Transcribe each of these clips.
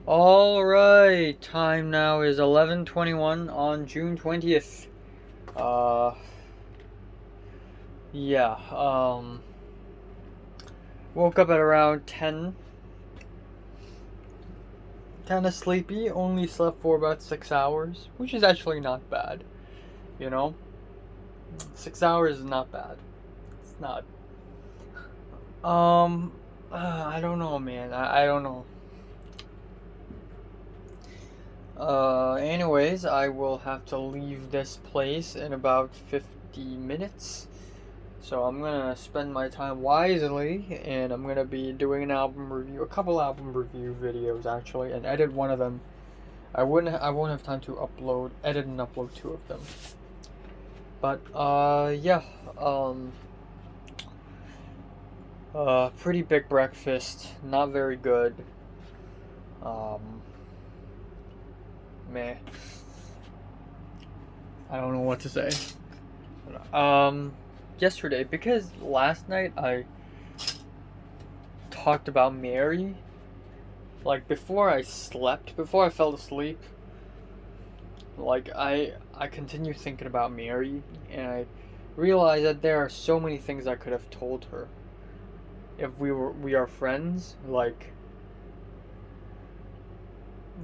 Alright, time now is 11:21 on June 20th. Uh, yeah, woke up at around 10. Kinda sleepy, only slept for about 6 hours, which is actually not bad, you know? 6 hours is not bad. It's not. I don't know, man. I don't know. Anyways, I will have to leave this place in about 50 minutes. So I'm gonna spend my time wisely, and I'm gonna be doing an album review, a couple album review videos actually, and edit one of them. I won't have time to edit and upload two of them. But yeah, pretty big breakfast, not very good. Um, meh. I don't know what to say. Yesterday, because last night I talked about Mary, like before I slept, before I fell asleep, like I continued thinking about Mary, and I realized that there are so many things I could have told her if we are friends. Like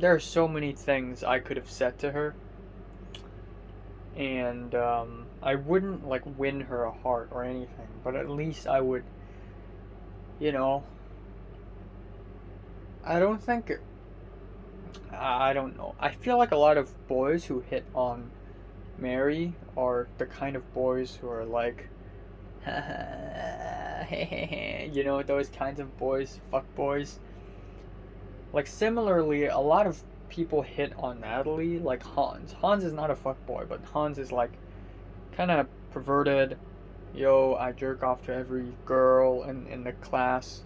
there are so many things I could have said to her, and I wouldn't like win her a heart or anything, but at least I would, you know. I don't think I don't know. I feel like a lot of boys who hit on Mary are the kind of boys who are like, you know, those kinds of boys, fuck boys. Like similarly, a lot of people hit on Natalie, like Hans. Hans is not a fuck boy, but Hans is like kind of perverted. Yo, I jerk off to every girl in the class,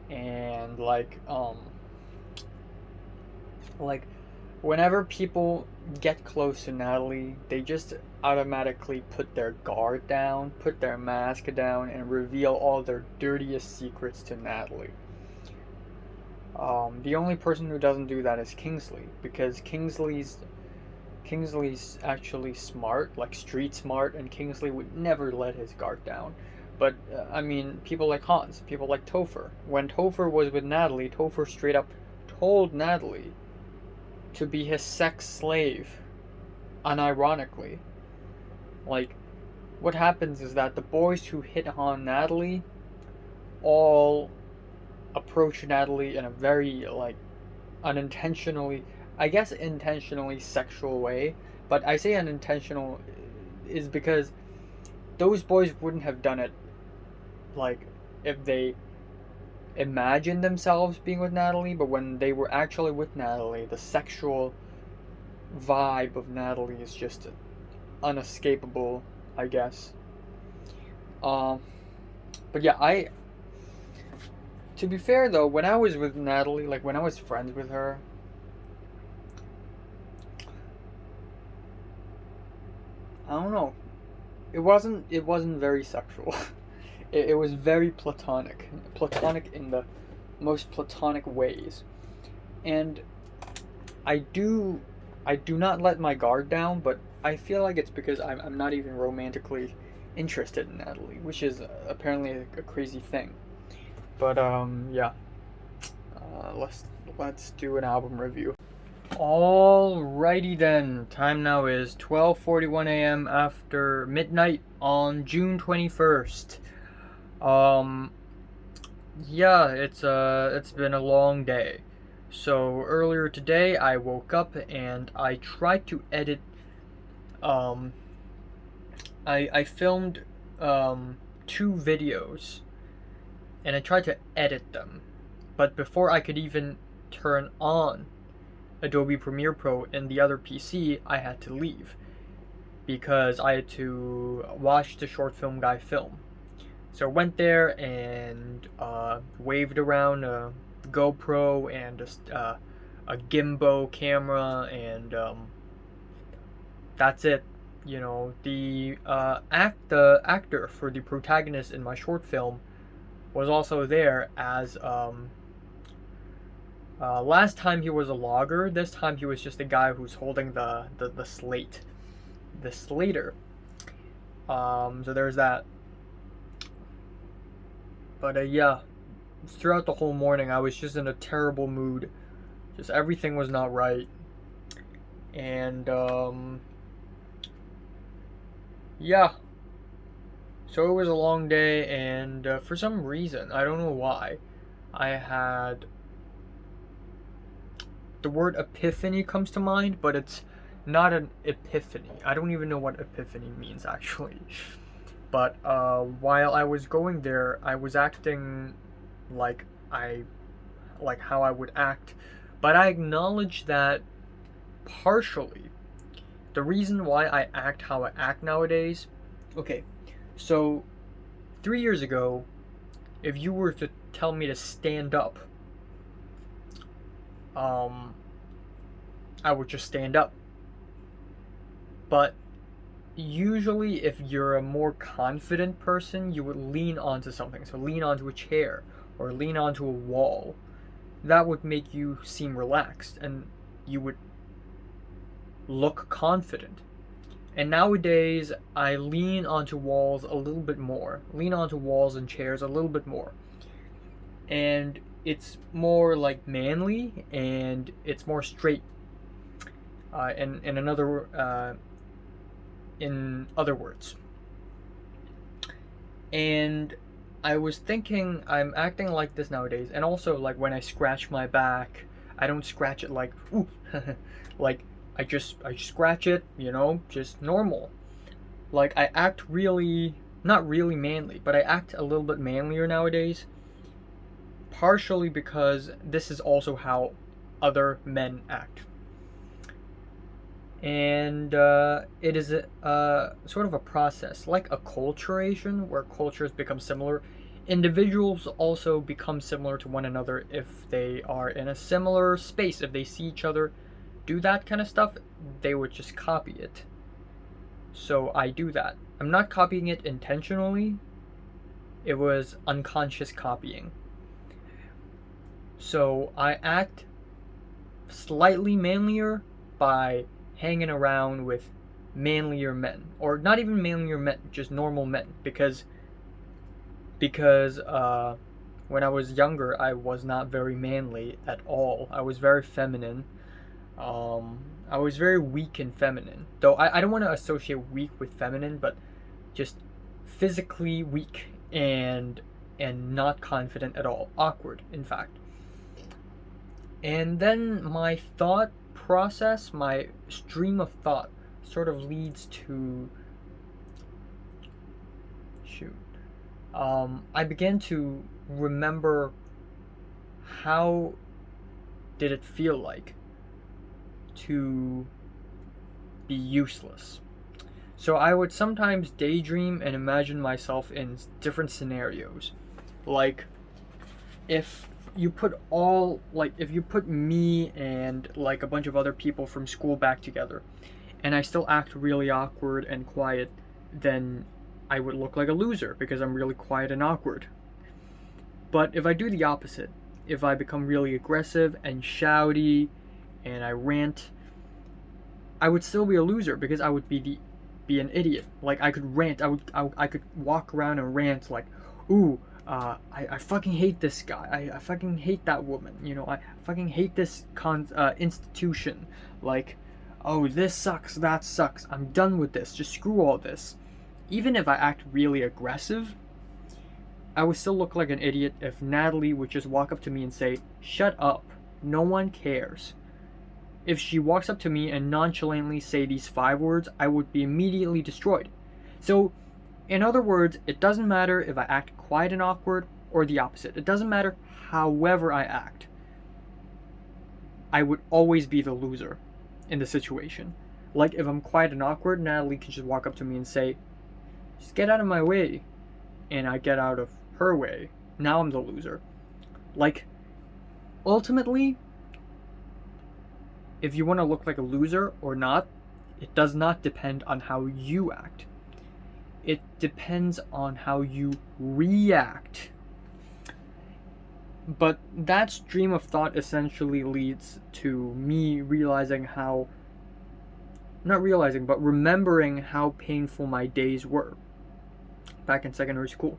and like whenever people get close to Natalie, they just automatically put their guard down, put their mask down, and reveal all their dirtiest secrets to Natalie. The only person who doesn't do that is Kingsley, because Kingsley's actually smart, like street smart, and Kingsley would never let his guard down. But I mean, people like Hans, people like Topher. When Topher was with Natalie, Topher straight up told Natalie to be his sex slave, unironically. Like, what happens is that the boys who hit on Natalie all approach Natalie in a very, like, unintentionally, I guess intentionally sexual way. But I say unintentional is because those boys wouldn't have done it, like, if they imagined themselves being with Natalie, but when they were actually with Natalie, the sexual vibe of Natalie is just unescapable, I guess. Um, but yeah, to be fair though, when I was with Natalie, like when I was friends with her, I don't know. It wasn't very sexual. It was very platonic. Platonic in the most platonic ways. And I do I do not let my guard down, but I feel like it's because I'm not even romantically interested in Natalie, which is apparently a crazy thing. But yeah. Let's do an album review. Alrighty then. Time now is 12:41 a.m. after midnight on June 21st. Um yeah, it's been a long day. So earlier today I woke up and I tried to edit um I filmed two videos and I tried to edit them. But before I could even turn on Adobe Premiere Pro in the other PC, I had to leave because I had to watch the short film guy film. So I went there and waved around a GoPro and a gimbal camera, and that's it. You know, the actor for the protagonist in my short film was also there as Last time he was a logger. This time he was just a guy who's holding the slate, the slater. So there's that. But yeah, throughout the whole morning, I was just in a terrible mood. Just everything was not right, and yeah. So it was a long day, and for some reason, I don't know why, I had the word epiphany comes to mind, but it's not an epiphany. I don't even know what epiphany means actually. But while I was going there, I was acting like how I would act, but I acknowledge that partially the reason why I act how I act nowadays. Okay, so 3 years ago, if you were to tell me to stand up, I would just stand up. But usually, if you're a more confident person, you would lean onto something. So lean onto a chair or lean onto a wall. That would make you seem relaxed and you would look confident. And nowadays, I lean onto walls a little bit more. Lean onto walls and chairs a little bit more. And it's more like manly and it's more straight. In other words. And I was thinking I'm acting like this nowadays, and also like when I scratch my back, I don't scratch it like ooh, like I just scratch it, just normal. Like I act really not really manly, but I act a little bit manlier nowadays. Partially because this is also how other men act. And it is sort of a process, like acculturation, where cultures become similar. Individuals also become similar to one another if they are in a similar space. If they see each other do that kind of stuff, they would just copy it. So I do that. I'm not copying it intentionally. It was unconscious copying. So I act slightly manlier by hanging around with manlier men, or not even manlier men, just normal men, because when I was younger, I was not very manly at all. I was very feminine. I was very weak and feminine, though I don't want to associate weak with feminine, but just physically weak and not confident at all, awkward in fact. And then my thought process, my stream of thought sort of leads to I began to remember how did it feel like to be useless. So I would sometimes daydream and imagine myself in different scenarios. Like if you put me and like a bunch of other people from school back together, and I still act really awkward and quiet, then I would look like a loser because I'm really quiet and awkward. But if I do the opposite, if I become really aggressive and shouty and I rant, I would still be a loser because I would be an idiot. Like I could rant, I could walk around and rant like, ooh, I fucking hate this guy. I fucking hate that woman. I fucking hate this institution. Like, oh, this sucks, that sucks. I'm done with this. Just screw all this. Even if I act really aggressive, I would still look like an idiot if Natalie would just walk up to me and say, "Shut up. No one cares." If she walks up to me and nonchalantly say these 5 words, I would be immediately destroyed. So, in other words, it doesn't matter if I act quiet and awkward or the opposite. It doesn't matter however I act. I would always be the loser in the situation. Like if I'm quiet and awkward, Natalie can just walk up to me and say, "Just get out of my way." And I get out of her way. Now I'm the loser. Like, ultimately, if you want to look like a loser or not, it does not depend on how you act. It depends on how you react. But that stream of thought essentially leads to me realizing how, not realizing, but remembering how painful my days were back in secondary school.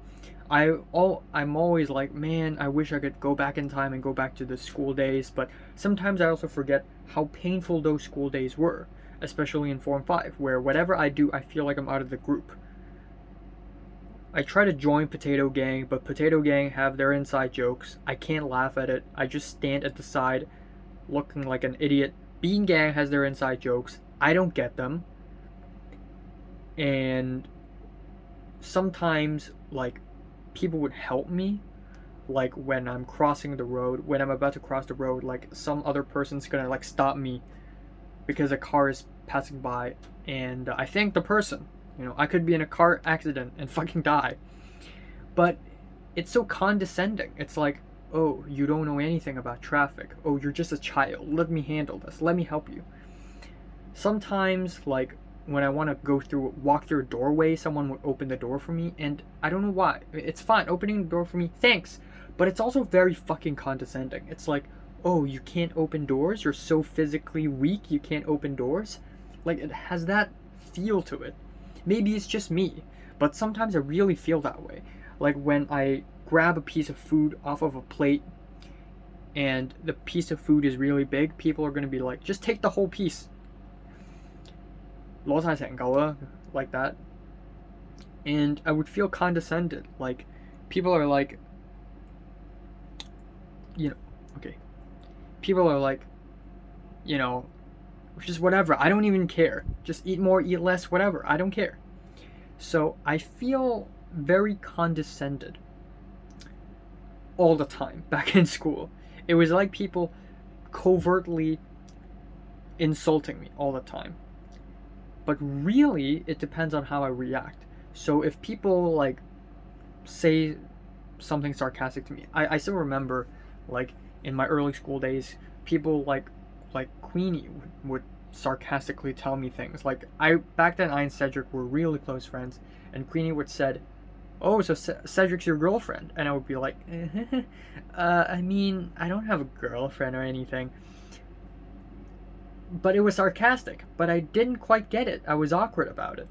I'm always like, man, I wish I could go back in time and go back to the school days, but sometimes I also forget how painful those school days were, especially in 4 and 5, where whatever I do, I feel like I'm out of the group. I try to join Potato Gang, but Potato Gang have their inside jokes. I can't laugh at it. I just stand at the side looking like an idiot. Bean Gang has their inside jokes. I don't get them. And sometimes, like, people would help me, like when I'm crossing the road, when I'm about to cross the road, like some other person's gonna like stop me because a car is passing by, and I thank the person. I could be in a car accident and fucking die, but it's so condescending. It's like, oh, you don't know anything about traffic. Oh, you're just a child. Let me handle this. Let me help you. Sometimes, like, when I want to walk through a doorway, someone would open the door for me, and I don't know why. It's fine opening the door for me, thanks, but it's also very fucking condescending. It's like, oh, you can't open doors? You're so physically weak, you can't open doors? Like, it has that feel to it. Maybe it's just me, but sometimes I really feel that way. Like when I grab a piece of food off of a plate, and the piece of food is really big, people are gonna be like, just take the whole piece. 攞晒成嚿啦, like that. And I would feel condescended. Like, people are like, okay. People are like, just whatever. I don't even care. Just eat more, eat less, whatever. I don't care. So I feel very condescended all the time back in school. It was like people covertly insulting me all the time. But really, it depends on how I react. So if people like say something sarcastic to me, I still remember, like in my early school days, people like Queenie would sarcastically tell me things. Like back then I and Cedric were really close friends, and Queenie would said, "Oh, so Cedric's your girlfriend?" And I would be like, I mean, I don't have a girlfriend or anything. But it was sarcastic, but I didn't quite get it. I was awkward about it.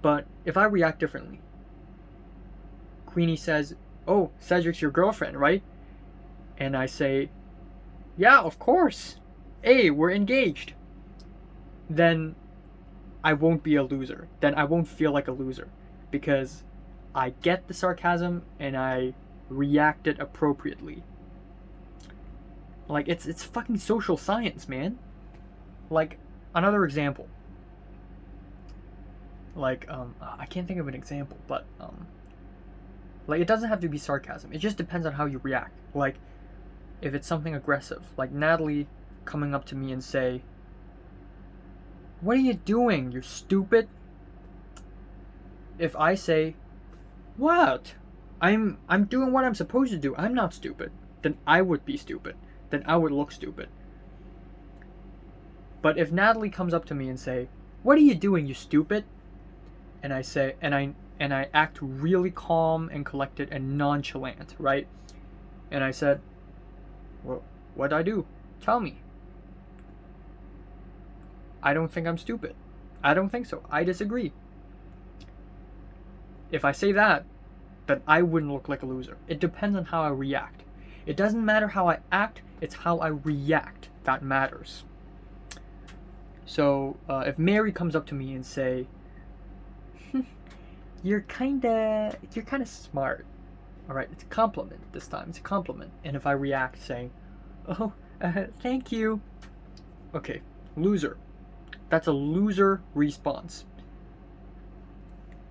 But if I react differently, Queenie says, "Oh, Cedric's your girlfriend, right?" And I say, "Yeah, of course. Hey, we're engaged." Then I won't be a loser. Then I won't feel like a loser, because I get the sarcasm and I reacted appropriately. Like, it's fucking social science, man. Like, another example. Like, I can't think of an example, but, like, it doesn't have to be sarcasm. It just depends on how you react. Like, if it's something aggressive, like Natalie coming up to me and say, "What are you doing, you stupid?" If I say, "What? I'm doing what I'm supposed to do. I'm not stupid," then I would be stupid. Then I would look stupid. But if Natalie comes up to me and say, "What are you doing, you stupid?" and I say, and I act really calm and collected and nonchalant, right? And I said, "Well, what'd I do? Tell me." I don't think I'm stupid. I don't think so. I disagree. If I say that, then I wouldn't look like a loser. It depends on how I react. It doesn't matter how I act, it's how I react that matters. So, if Mary comes up to me and say, you're kinda smart. Alright, it's a compliment this time. It's a compliment. And if I react saying, "Oh, thank you." Okay, loser. That's a loser response.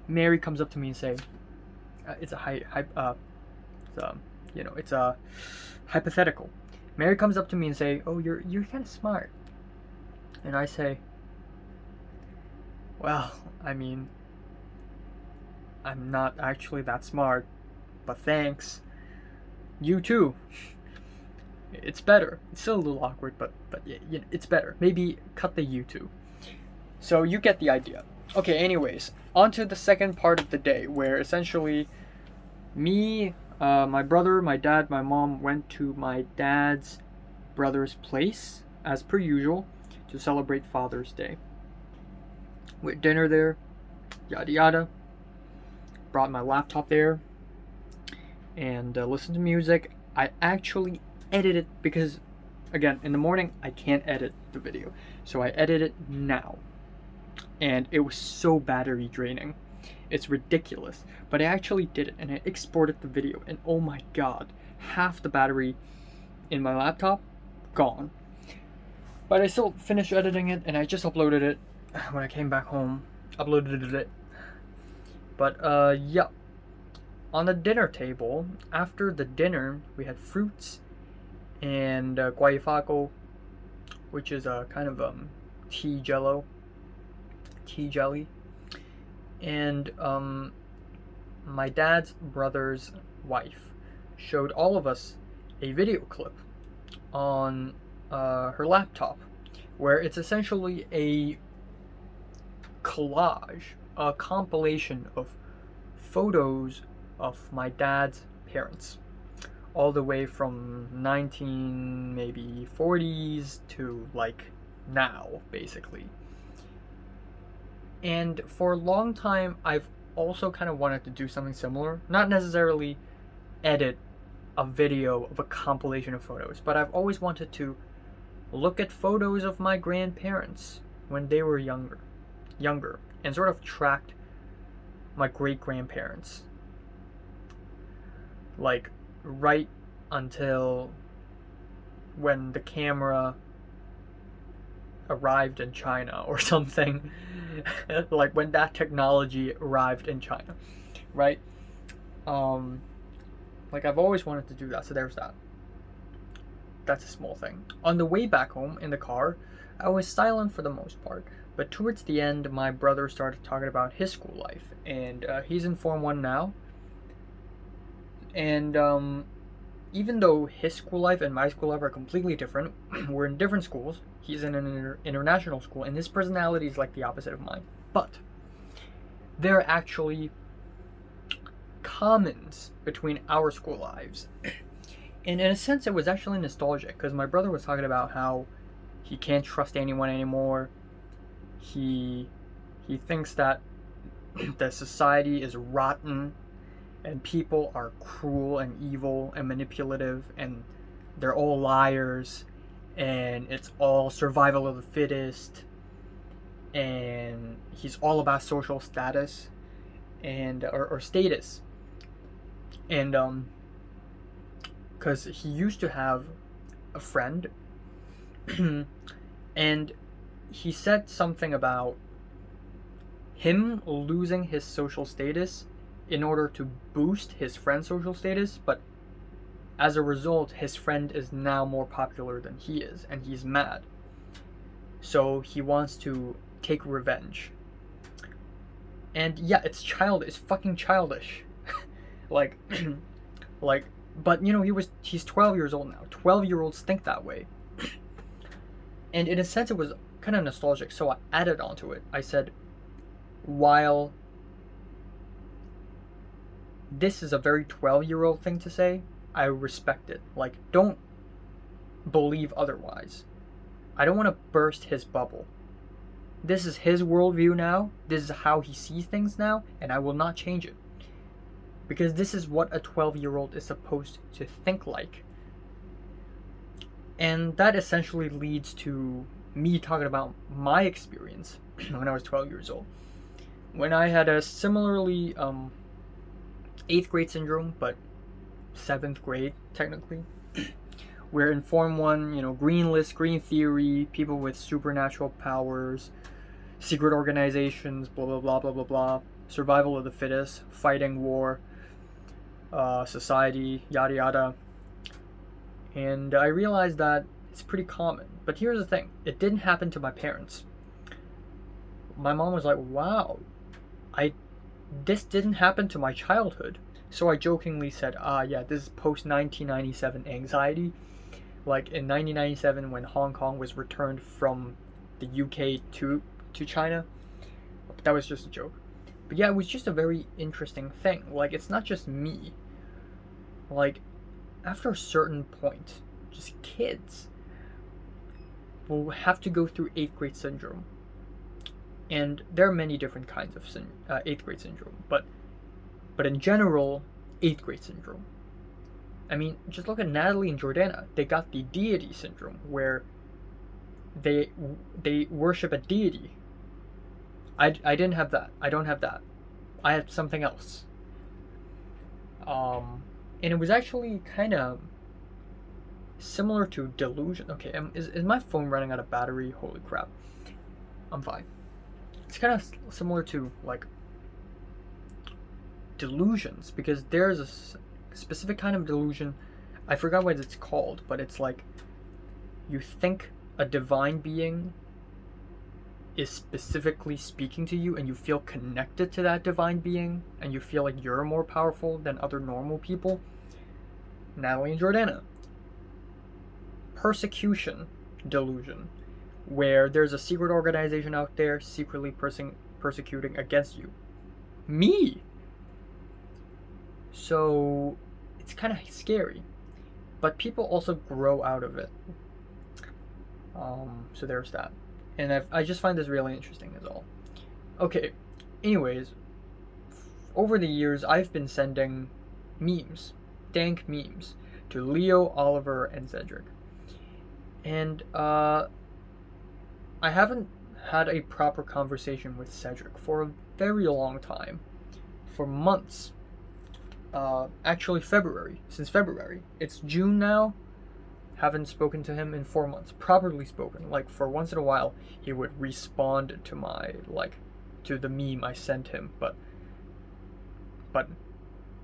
Mary comes up to me and say, it's a hypothetical. Mary comes up to me and say, "Oh, you're kind of smart." And I say, "Well, I mean, I'm not actually that smart, but thanks. You too." It's better. It's still a little awkward, but yeah, it's better. Maybe cut the "you too." So you get the idea. Okay, anyways, on to the second part of the day, where essentially me My brother, my dad, my mom went to my dad's brother's place, as per usual, to celebrate Father's Day. We had dinner there, yada yada. Brought my laptop there and listened to music. I actually edited because, again, in the morning I can't edit the video, so I edit it now. And it was so battery draining. It's ridiculous. But I actually did it and I exported the video, and oh my god, half the battery in my laptop gone. But I still finished editing it and I just uploaded it when I came back home. Uploaded it. But yeah. On the dinner table, after the dinner, we had fruits and guaifaco, which is a kind of tea jelly, and my dad's brother's wife showed all of us a video clip on her laptop, where it's essentially a collage, a compilation of photos of my dad's parents, all the way from 1940s to like now, basically. And for a long time, I've also kind of wanted to do something similar. Not necessarily edit a video of a compilation of photos, but I've always wanted to look at photos of my grandparents when they were younger, and sort of tracked my great-grandparents, like right until when the camera arrived in China or something. Like when that technology arrived in China, right? Like I've always wanted to do that, so there's that. That's a small thing. On the way back home in the car, I was silent for the most part, but towards the end, my brother started talking about his school life, and he's in Form 1 now. And even though his school life and my school life are completely different, we're in different schools. He's in an international school, and his personality is like the opposite of mine. But there are actually commons between our school lives. And in a sense, it was actually nostalgic, because my brother was talking about how he can't trust anyone anymore. He thinks that the society is rotten, and people are cruel and evil and manipulative, and they're all liars, and it's all survival of the fittest, and he's all about social status and or status. And because he used to have a friend and he said something about him losing his social status in order to boost his friend's social status, but as a result, his friend is now more popular than he is, and he's mad. So he wants to take revenge. And yeah, it's fucking childish. like, but you know, he's 12 years old now. 12-year-olds think that way. And in a sense, it was kind of nostalgic, so I added onto it. I said, while this is a very 12-year-old thing to say, I respect it. Like, don't believe otherwise. I don't want to burst his bubble. This is his worldview now. This is how he sees things now, and I will not change it. Because this is what a 12-year-old is supposed to think like. And that essentially leads to me talking about my experience when I was 12 years old. When I had a similarly 8th grade syndrome, but 7th grade technically. We're in Form 1, you know, green list, green theory, people with supernatural powers, secret organizations, blah blah blah blah blah blah, survival of the fittest, fighting war, society, yada yada. And I realized that it's pretty common. But here's the thing, it didn't happen to my parents. My mom was like, wow, this didn't happen to my childhood. So I jokingly said, yeah, this is post-1997 anxiety. Like in 1997 when Hong Kong was returned from the UK to China. That was just a joke. But yeah, it was just a very interesting thing. Like, it's not just me. like, after a certain point, just kids will have to go through 8th grade syndrome. And there are many different kinds of 8th grade syndrome, but in general, 8th grade syndrome. I mean, just look at Natalie and Jordana. They got the deity syndrome, where they worship a deity. I didn't have that. I don't have that. I had something else. And it was actually kind of similar to delusion. Okay, is my phone running out of battery? Holy crap. I'm fine. It's kind of similar to, like, delusions, because there's a specific kind of delusion. I forgot what it's called, but it's like you think a divine being is specifically speaking to you, and you feel connected to that divine being, and you feel like you're more powerful than other normal people. Natalie and Jordana. Persecution delusion, where there's a secret organization out there secretly persecuting against you. Me! So it's kind of scary, but people also grow out of it. So there's that. And I just find this really interesting is all. Okay, anyways, over the years I've been sending memes, dank memes, to Leo, Oliver, and Cedric. And I haven't had a proper conversation with Cedric for a very long time. For months. Actually February. Since February. It's June now. Haven't spoken to him in 4 months. Properly spoken. Like, for once in a while, he would respond to my, like, to the meme I sent him. But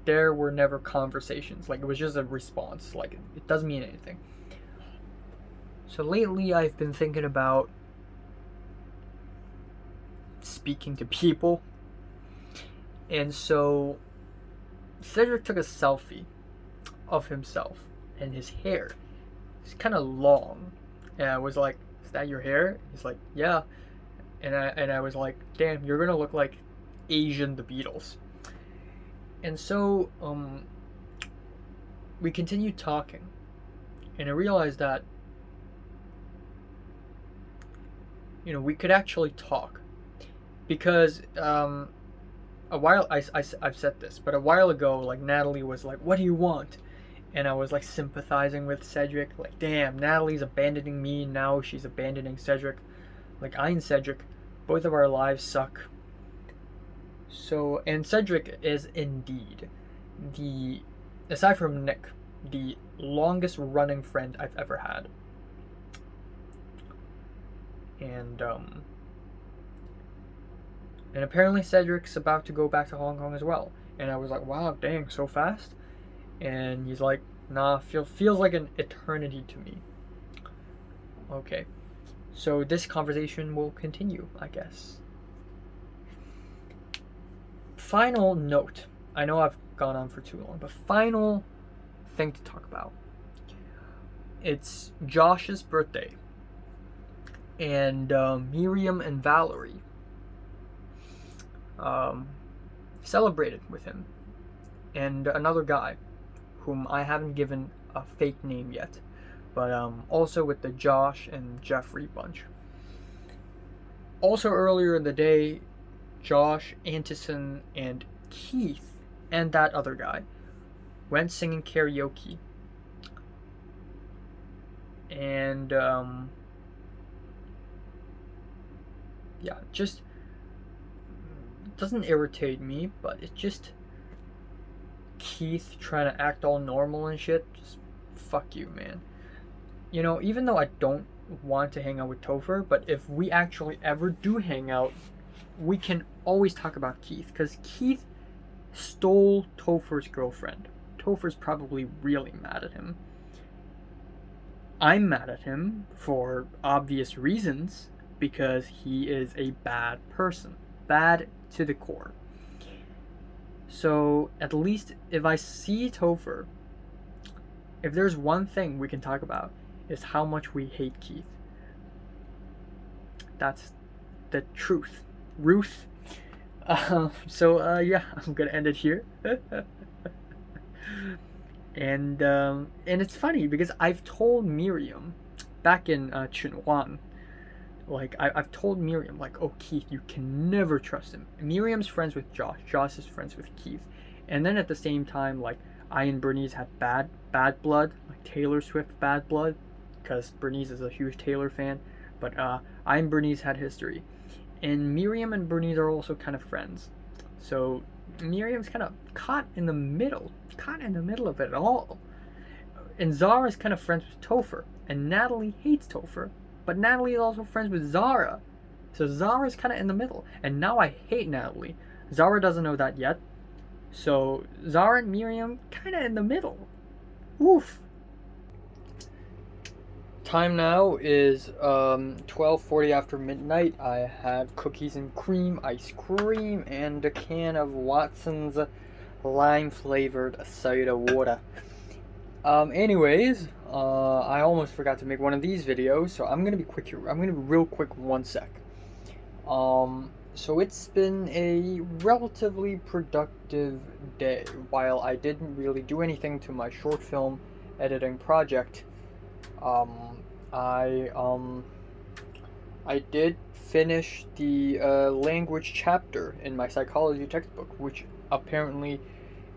there were never conversations. Like, it was just a response. Like, it doesn't mean anything. So lately I've been thinking about speaking to people. And so Cedric took a selfie of himself and his hair. It's kind of long. And I was like, "Is that your hair?" He's like, "Yeah." And I was like, "Damn, you're gonna look like Asian the Beatles." And so we continued talking, and I realized that, you know, we could actually talk, because a while I've said this, but a while ago, like, Natalie was like, "What do you want?" And I was like sympathizing with Cedric, like, damn, Natalie's abandoning me, now she's abandoning Cedric. Like, I and Cedric, both of our lives suck. So, and Cedric is indeed the, aside from Nick, the longest running friend I've ever had. And apparently Cedric's about to go back to Hong Kong as well. And I was like, wow, dang, so fast? And he's like, nah, feels like an eternity to me. Okay. So this conversation will continue, I guess. Final note. I know I've gone on for too long, but final thing to talk about. It's Josh's birthday. And Miriam and Valerie celebrated with him. And another guy, whom I haven't given a fake name yet, but also with the Josh and Jeffrey bunch. Also earlier in the day, Josh, Antison, and Keith, and that other guy, went singing karaoke. And yeah, just doesn't irritate me, but it's just Keith trying to act all normal and shit. Just fuck you, man. You know, even though I don't want to hang out with Topher, but if we actually ever do hang out, we can always talk about Keith, because Keith stole Topher's girlfriend. Topher's probably really mad at him. I'm mad at him for obvious reasons, because he is a bad person. Bad to the core. So, at least if I see Topher, if there's one thing we can talk about, is how much we hate Keith. That's the truth. Ruth. Yeah, I'm gonna end it here. And it's funny because I've told Miriam back in Chunwan, like I've told Miriam, like, oh, Keith, you can never trust him. Miriam's friends with Josh. Josh is friends with Keith. And then at the same time, like, I and Bernice had bad blood, like Taylor Swift bad blood, because Bernice is a huge Taylor fan. But I and Bernice had history, and Miriam and Bernice are also kind of friends. So Miriam's kind of caught in the middle of it all. And Zara is kind of friends with Topher, and Natalie hates Topher, but Natalie is also friends with Zara. So Zara's kind of in the middle, and now I hate Natalie. Zara doesn't know that yet. So Zara and Miriam kind of in the middle. Woof. Time now is 12:40 after midnight. I have cookies and cream, ice cream, and a can of Watson's lime flavored soda water. Anyways, I almost forgot to make one of these videos, so I'm gonna be quick here. I'm gonna be real quick, 1 sec. So it's been a relatively productive day. While I didn't really do anything to my short film editing project, I did finish the language chapter in my psychology textbook, which apparently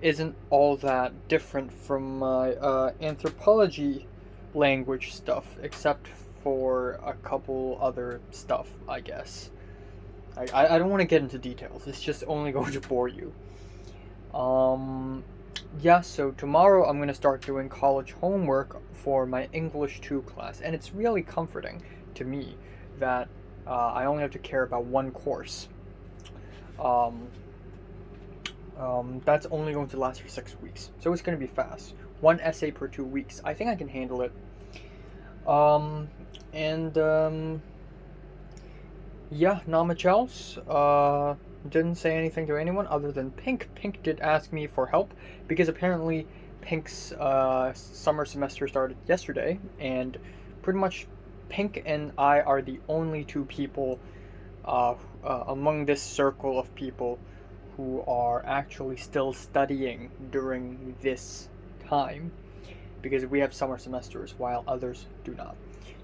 isn't all that different from my anthropology language stuff, except for a couple other stuff, I guess. I don't want to get into details. It's just only going to bore you. Yeah, so tomorrow I'm going to start doing college homework for my English 2 class, and it's really comforting to me that I only have to care about one course. That's only going to last for 6 weeks, so it's going to be fast. One essay per 2 weeks. I think I can handle it. Yeah, not much else. Didn't say anything to anyone other than Pink. Pink did ask me for help because apparently Pink's summer semester started yesterday, and pretty much Pink and I are the only two people among this circle of people who are actually still studying during this time, because we have summer semesters while others do not.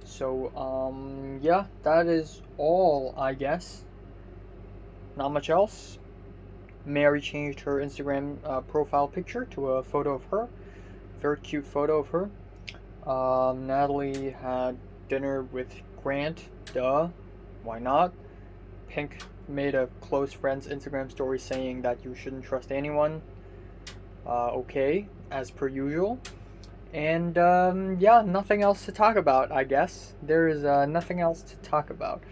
So, yeah, that is all, I guess. Not much else. Mary changed her Instagram profile picture to a photo of her. Very cute photo of her. Natalie had dinner with Grant. Duh. Why not? Pink made a close friend's Instagram story saying that you shouldn't trust anyone. Okay, as per usual. And yeah, nothing else to talk about, I guess. There is nothing else to talk about.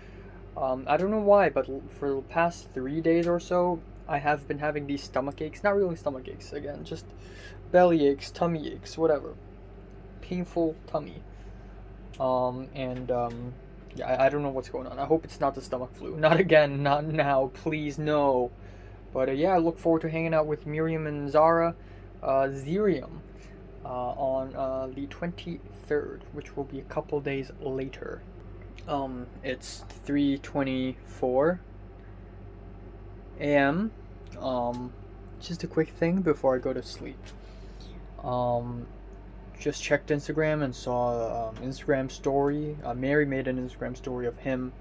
I don't know why, but for the past 3 days or so, I have been having these stomach aches. Not really stomach aches, again, just belly aches, tummy aches, whatever. Painful tummy. Yeah, I don't know what's going on. I hope it's not the stomach flu. Not again, not now, please, no. But yeah, I look forward to hanging out with Miriam and Zara, Zirium, on the 23rd, which will be a couple days later. It's 3:24 a.m. Just a quick thing before I go to sleep. Just checked Instagram and saw Instagram story. Mary made an Instagram story of him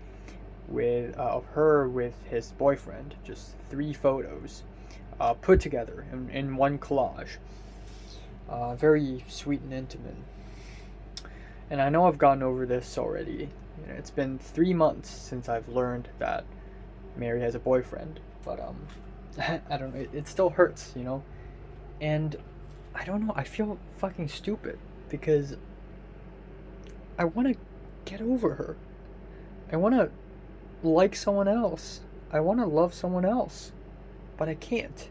of her with his boyfriend. Just 3 photos put together in one collage. Very sweet and intimate. And I know I've gotten over this already. You know, it's been 3 months since I've learned that Mary has a boyfriend, but I don't know. It still hurts, you know. And I don't know. I feel fucking stupid because I want to get over her. I want to like someone else. I want to love someone else, but I can't.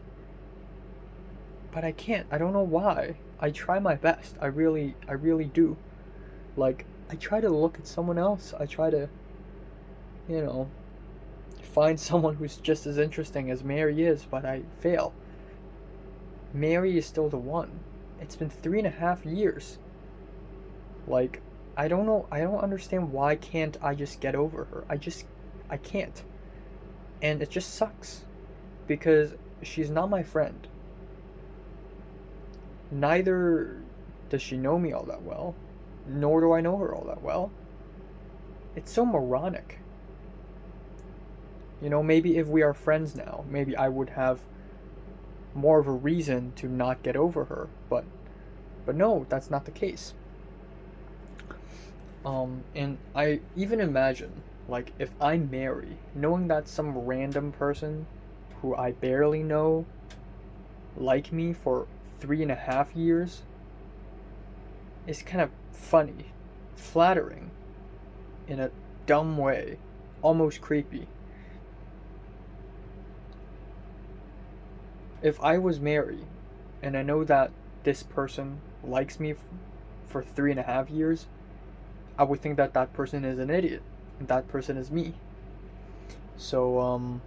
I don't know why. I try my best. I really do. Like, I try to look at someone else. I try to, you know, find someone who's just as interesting as Mary is, but I fail. Mary is still the one. It's been 3.5 years. Like, I don't know. I don't understand why can't I just get over her. I can't. And it just sucks because she's not my friend. neither does she know me all that well, nor do I know her all that well. It's so moronic. You know, maybe if we are friends now, maybe I would have more of a reason to not get over her, but no, that's not the case. And I even imagine, like, if I marry, knowing that some random person who I barely know like me for 3.5 years is kind of funny, flattering, in a dumb way, almost creepy. If I was married and I know that this person likes me for 3.5 years, I would think that that person is an idiot, and that person is me. So,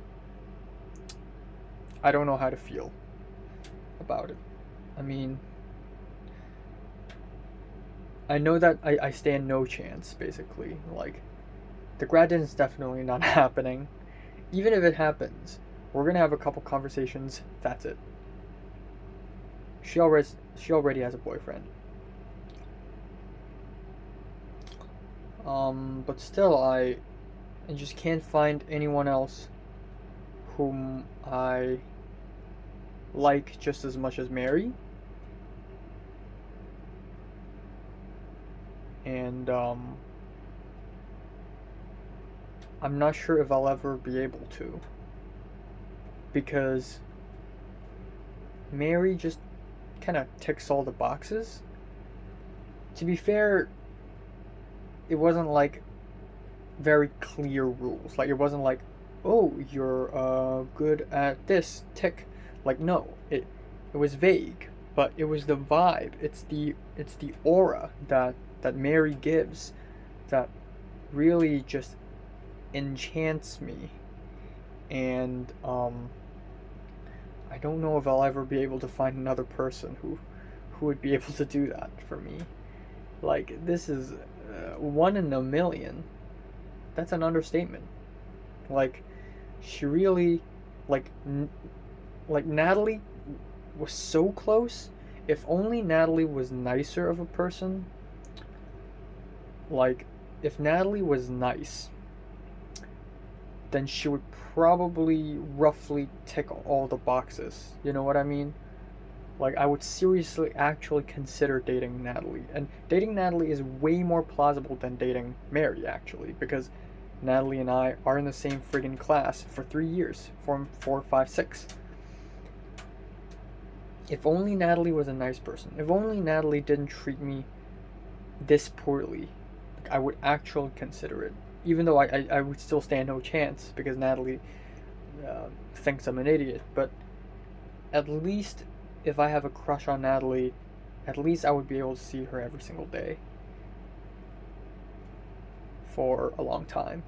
I don't know how to feel about it. I mean, I know that I stand no chance, basically. Like, the grad is definitely not happening. Even if it happens, we're gonna have a couple conversations. That's it. She already has a boyfriend. But still, I just can't find anyone else whom I like just as much as Mary. And I'm not sure if I'll ever be able to, because Mary just kind of ticks all the boxes. To be fair, it wasn't like very clear rules. Like, it wasn't like, oh, you're good at this, tick. Like, no, it was vague, but it was the vibe. It's the aura that Mary gives that really just enchants me. And I don't know if I'll ever be able to find another person who would be able to do that for me. Like, this is 1 in a million. That's an understatement. Like, she really, like, like Natalie was so close. If only Natalie was nicer of a person. Like, if Natalie was nice, then she would probably roughly tick all the boxes. You know what I mean? Like, I would seriously actually consider dating Natalie. And dating Natalie is way more plausible than dating Mary, actually, because Natalie and I are in the same friggin' class for 3 years. Form 4, 5, 6. If only Natalie was a nice person. If only Natalie didn't treat me this poorly, like, I would actually consider it. Even though I would still stand no chance, because Natalie thinks I'm an idiot. But at least if I have a crush on Natalie, at least I would be able to see her every single day for a long time.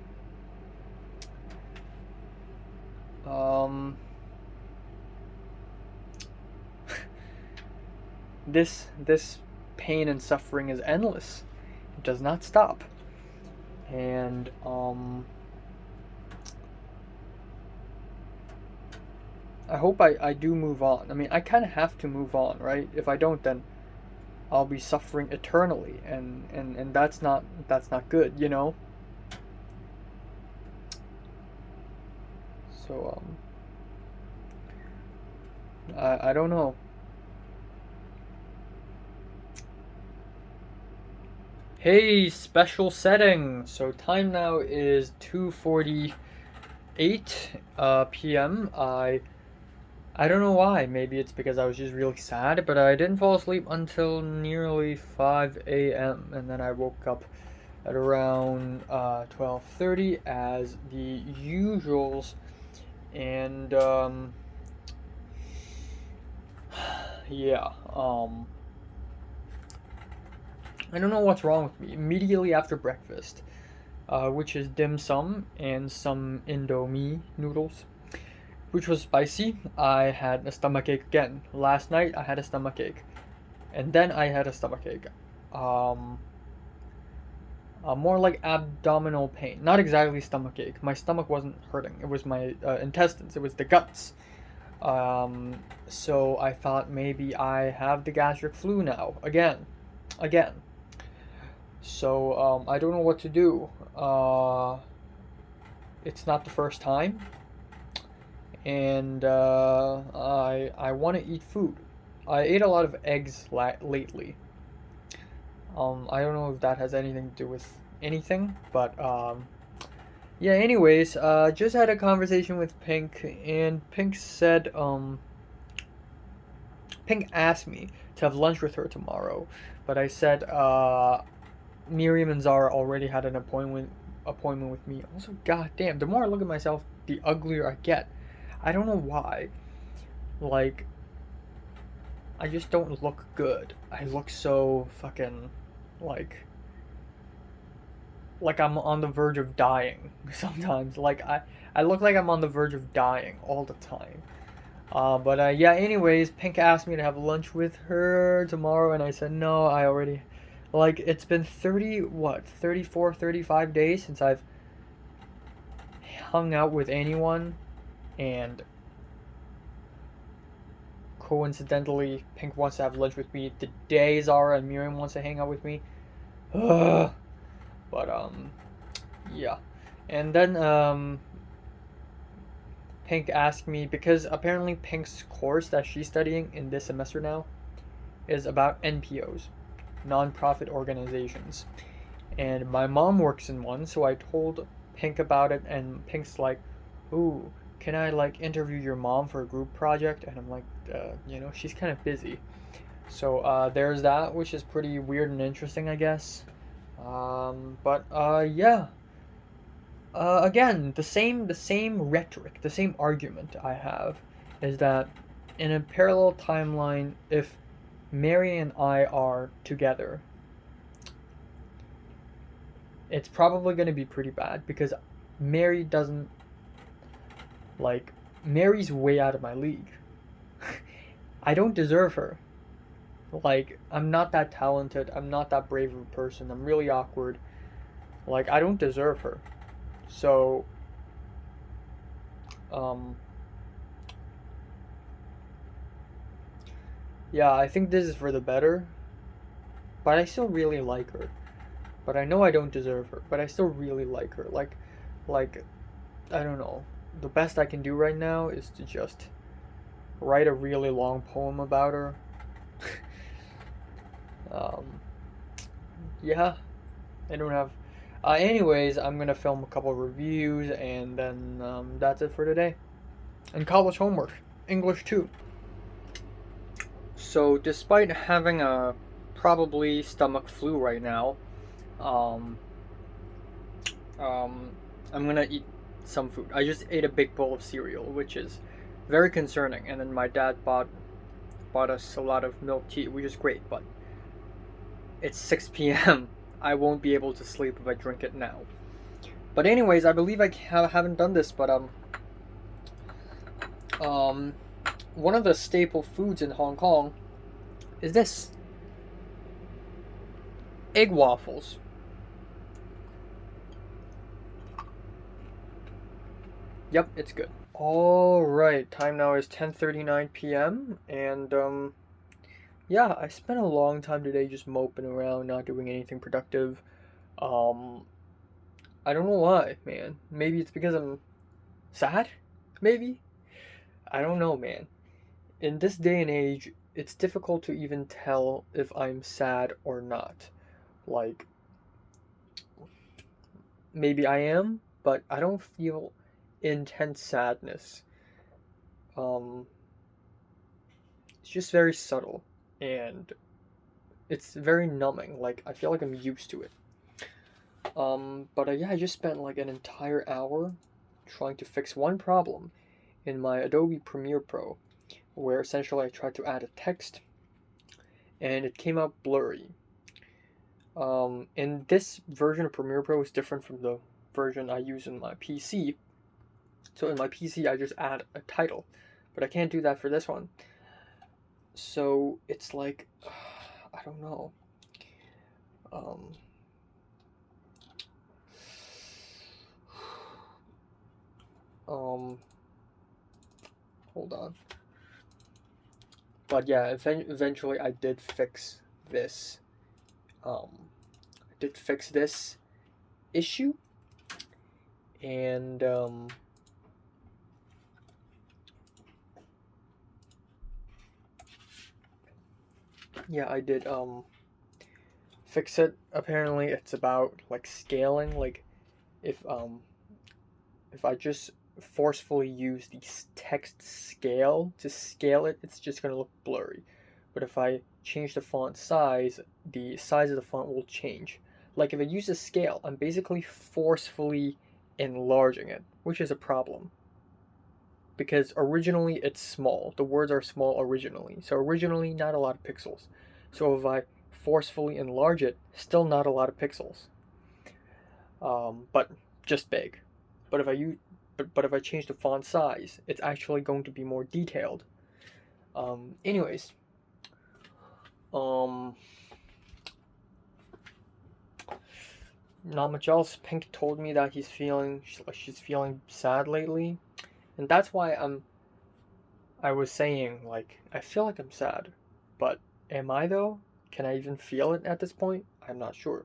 This pain and suffering is endless. It does not stop. And I hope I do move on. I mean, I kind of have to move on, right? If I don't, then I'll be suffering eternally, and that's not good, you know. So I don't know. Hey, special setting. So time now is 2:48 p.m. I don't know why. Maybe it's because I was just really sad, but I didn't fall asleep until nearly 5 a.m. and then I woke up at around 12:30 as the usuals. And yeah, I don't know what's wrong with me. Immediately after breakfast, which is dim sum and some Indomie noodles, which was spicy, I had a stomachache again. Last night I had a stomachache, and then I had a stomachache. More like abdominal pain, not exactly stomachache. My stomach wasn't hurting. It was my intestines. It was the guts. So I thought maybe I have the gastric flu now. Again. So, I don't know what to do. It's not the first time. And, I want to eat food. I ate a lot of eggs lately. I don't know if that has anything to do with anything, but, yeah, anyways, just had a conversation with Pink, and Pink said, Pink asked me to have lunch with her tomorrow, but I said, Miriam and Zara already had an appointment with me. Also, goddamn, the more I look at myself, the uglier I get. I don't know why. Like, I just don't look good. I look so fucking like I'm on the verge of dying sometimes. I look like I'm on the verge of dying all the time. But yeah, anyways, Pink asked me to have lunch with her tomorrow, and I said no, I already. Like, it's been 34, 35 days since I've hung out with anyone, and coincidentally, Pink wants to have lunch with me the day Zara and Miriam wants to hang out with me. Ugh. But, yeah. And then, Pink asked me, because apparently Pink's course that she's studying in this semester now is about NPOs, non-profit organizations. And my mom works in one, so I told Pink about it, and Pink's like, ooh, can I like interview your mom for a group project? And I'm like, she's kind of busy. So there's that, which is pretty weird and interesting, I guess. But yeah. Again, the same rhetoric, the same argument I have is that in a parallel timeline, if Mary and I are together, it's probably going to be pretty bad because Mary doesn't like Mary's way out of my league. I don't deserve her. Like, I'm not that talented. I'm not that brave of a person. I'm really awkward. Like, I don't deserve her. So, um, yeah, I think this is for the better. But I still really like her. But I know I don't deserve her. But I still really like her. Like, I don't know. The best I can do right now is to just write a really long poem about her. um, yeah, I don't have. Anyways, I'm gonna film a couple reviews and then that's it for today. And college homework, English 2. So, despite having a probably stomach flu right now, um, um, I'm gonna eat some food. I just ate a big bowl of cereal, which is very concerning. And then my dad bought us a lot of milk tea, which is great, but it's 6 p.m. I won't be able to sleep if I drink it now. But anyways, I believe I haven't done this, but one of the staple foods in Hong Kong is this: egg waffles. Yep, it's good. All right, time now is 10:39 p.m. and yeah, I spent a long time today just moping around, not doing anything productive. Um, I don't know why, man. Maybe it's because I'm sad? Maybe? I don't know, man. In this day and age, it's difficult to even tell if I'm sad or not. Like, maybe I am, but I don't feel intense sadness. Um, it's just very subtle and it's very numbing. Like, I feel like I'm used to it. But yeah, I just spent like an entire hour trying to fix one problem in my Adobe Premiere Pro, where essentially I tried to add a text and it came out blurry. And this version of Premiere Pro is different from the version I use in my PC. So in my PC, I just add a title, but I can't do that for this one. So it's like, I don't know. Um, um, Hold on. But yeah, eventually I did fix this. I did fix this issue, and yeah, I did fix it. Apparently, it's about like scaling. Like if I just forcefully use the text scale to scale it, it's just gonna look blurry. But if I change the font size, the size of the font will change. Like if I use a scale, I'm basically forcefully enlarging it, which is a problem. Because originally it's small. The words are small originally. So originally not a lot of pixels. So if I forcefully enlarge it, still not a lot of pixels. But just big. But if I change the font size, it's actually going to be more detailed. Anyways, not much else. Pink told me that she's feeling sad lately, and that's why I was saying, like, I feel like I'm sad, but am I though? Can I even feel it at this point? I'm not sure.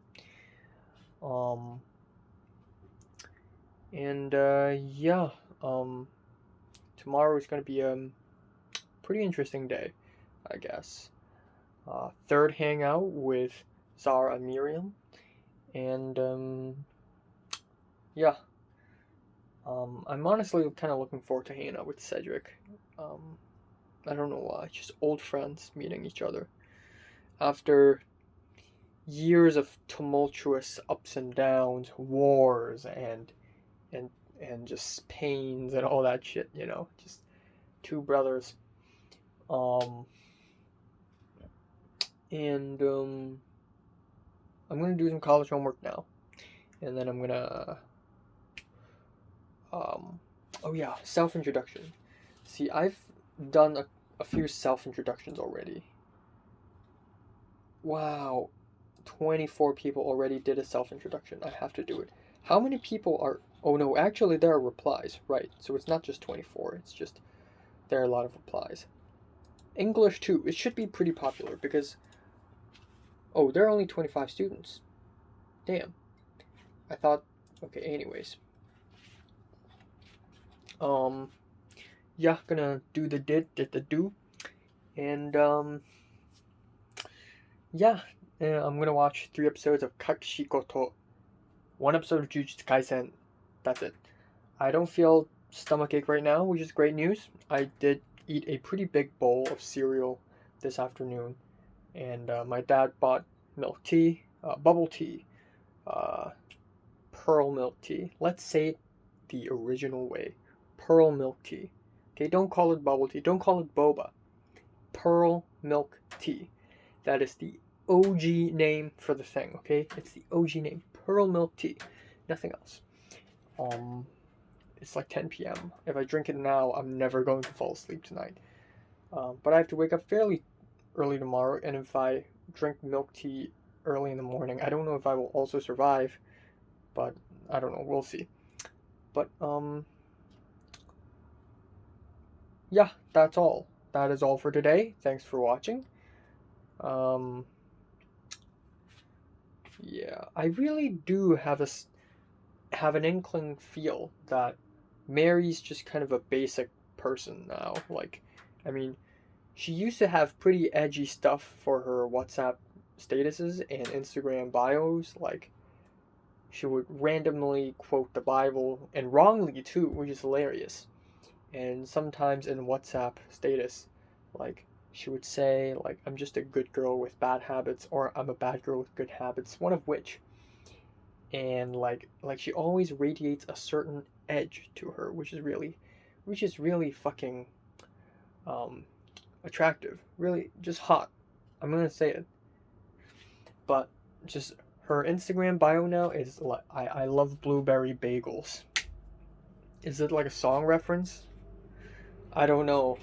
And yeah, tomorrow is gonna be a pretty interesting day, I guess. Third hangout with Zara and Miriam, and yeah, I'm honestly kind of looking forward to hanging out with Cedric. I don't know why, just old friends meeting each other after years of tumultuous ups and downs, wars, and just pains and all that shit. Just two brothers. And I'm gonna do some college homework now, and then I'm gonna oh yeah, self-introduction. See, I've done a few self-introductions already. Wow, 24 people already did a self-introduction. I have to do it. How many people are... Oh no, actually there are replies, right. So it's not just 24, it's just there are a lot of replies. English too, it should be pretty popular because... Oh, there are only 25 students. Damn. I thought... Okay, anyways. Yeah, gonna do the did the do. And, yeah. I'm gonna watch 3 episodes of Kakshikoto. 1 episode of Jujutsu Kaisen. That's it. I don't feel stomachache right now, which is great news. I did eat a pretty big bowl of cereal this afternoon. And my dad bought milk tea, bubble tea, pearl milk tea. Let's say it the original way. Pearl milk tea. Okay, don't call it bubble tea. Don't call it boba. Pearl milk tea. That is the OG name for the thing, okay? It's the OG name. Pearl milk tea. Nothing else. It's like 10 p.m. If I drink it now, I'm never going to fall asleep tonight. But I have to wake up fairly early tomorrow, and if I drink milk tea early in the morning, I don't know if I will also survive, but I don't know, we'll see. But yeah, that's all. That is all for today. Thanks for watching. Yeah, I really do have an inkling feel that Mary's just kind of a basic person now. Like, I mean, she used to have pretty edgy stuff for her WhatsApp statuses and Instagram bios. Like, she would randomly quote the Bible, and wrongly too, which is hilarious. And sometimes in WhatsApp status, like, she would say, like, I'm just a good girl with bad habits, or I'm a bad girl with good habits, one of which. And like she always radiates a certain edge to her, which is really fucking attractive, really just hot. I'm gonna say it. But just her Instagram bio now is like, I love blueberry bagels. Is it like a song reference? I don't know.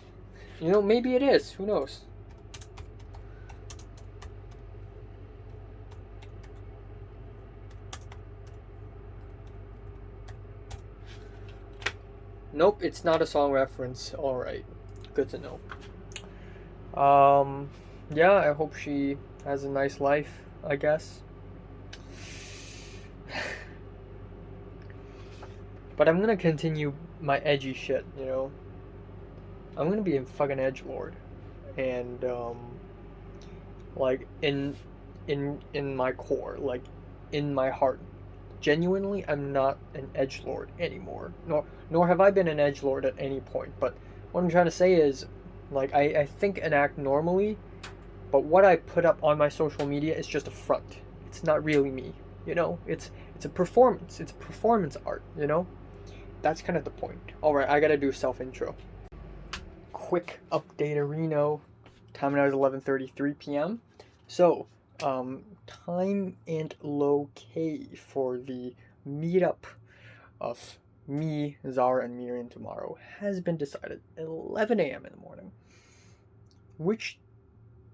Maybe it is. Who knows? Nope, it's not a song reference. Alright. Good to know. Yeah, I hope she has a nice life, I guess. But I'm gonna continue my edgy shit, you know? I'm gonna be a fucking edgelord. And, like, in my core, like, in my heart, genuinely, I'm not an edgelord anymore. Nor have I been an edgelord at any point. But what I'm trying to say is, like, I think and act normally, but what I put up on my social media is just a front. It's not really me, you know? It's a performance. It's performance art, you know? That's kind of the point. Alright, I gotta do self-intro. Quick update, Reno. Time now is 11:33 p.m. So, time and location for the meetup of me, Zara, and Miriam tomorrow has been decided. 11 a.m. in the morning. Which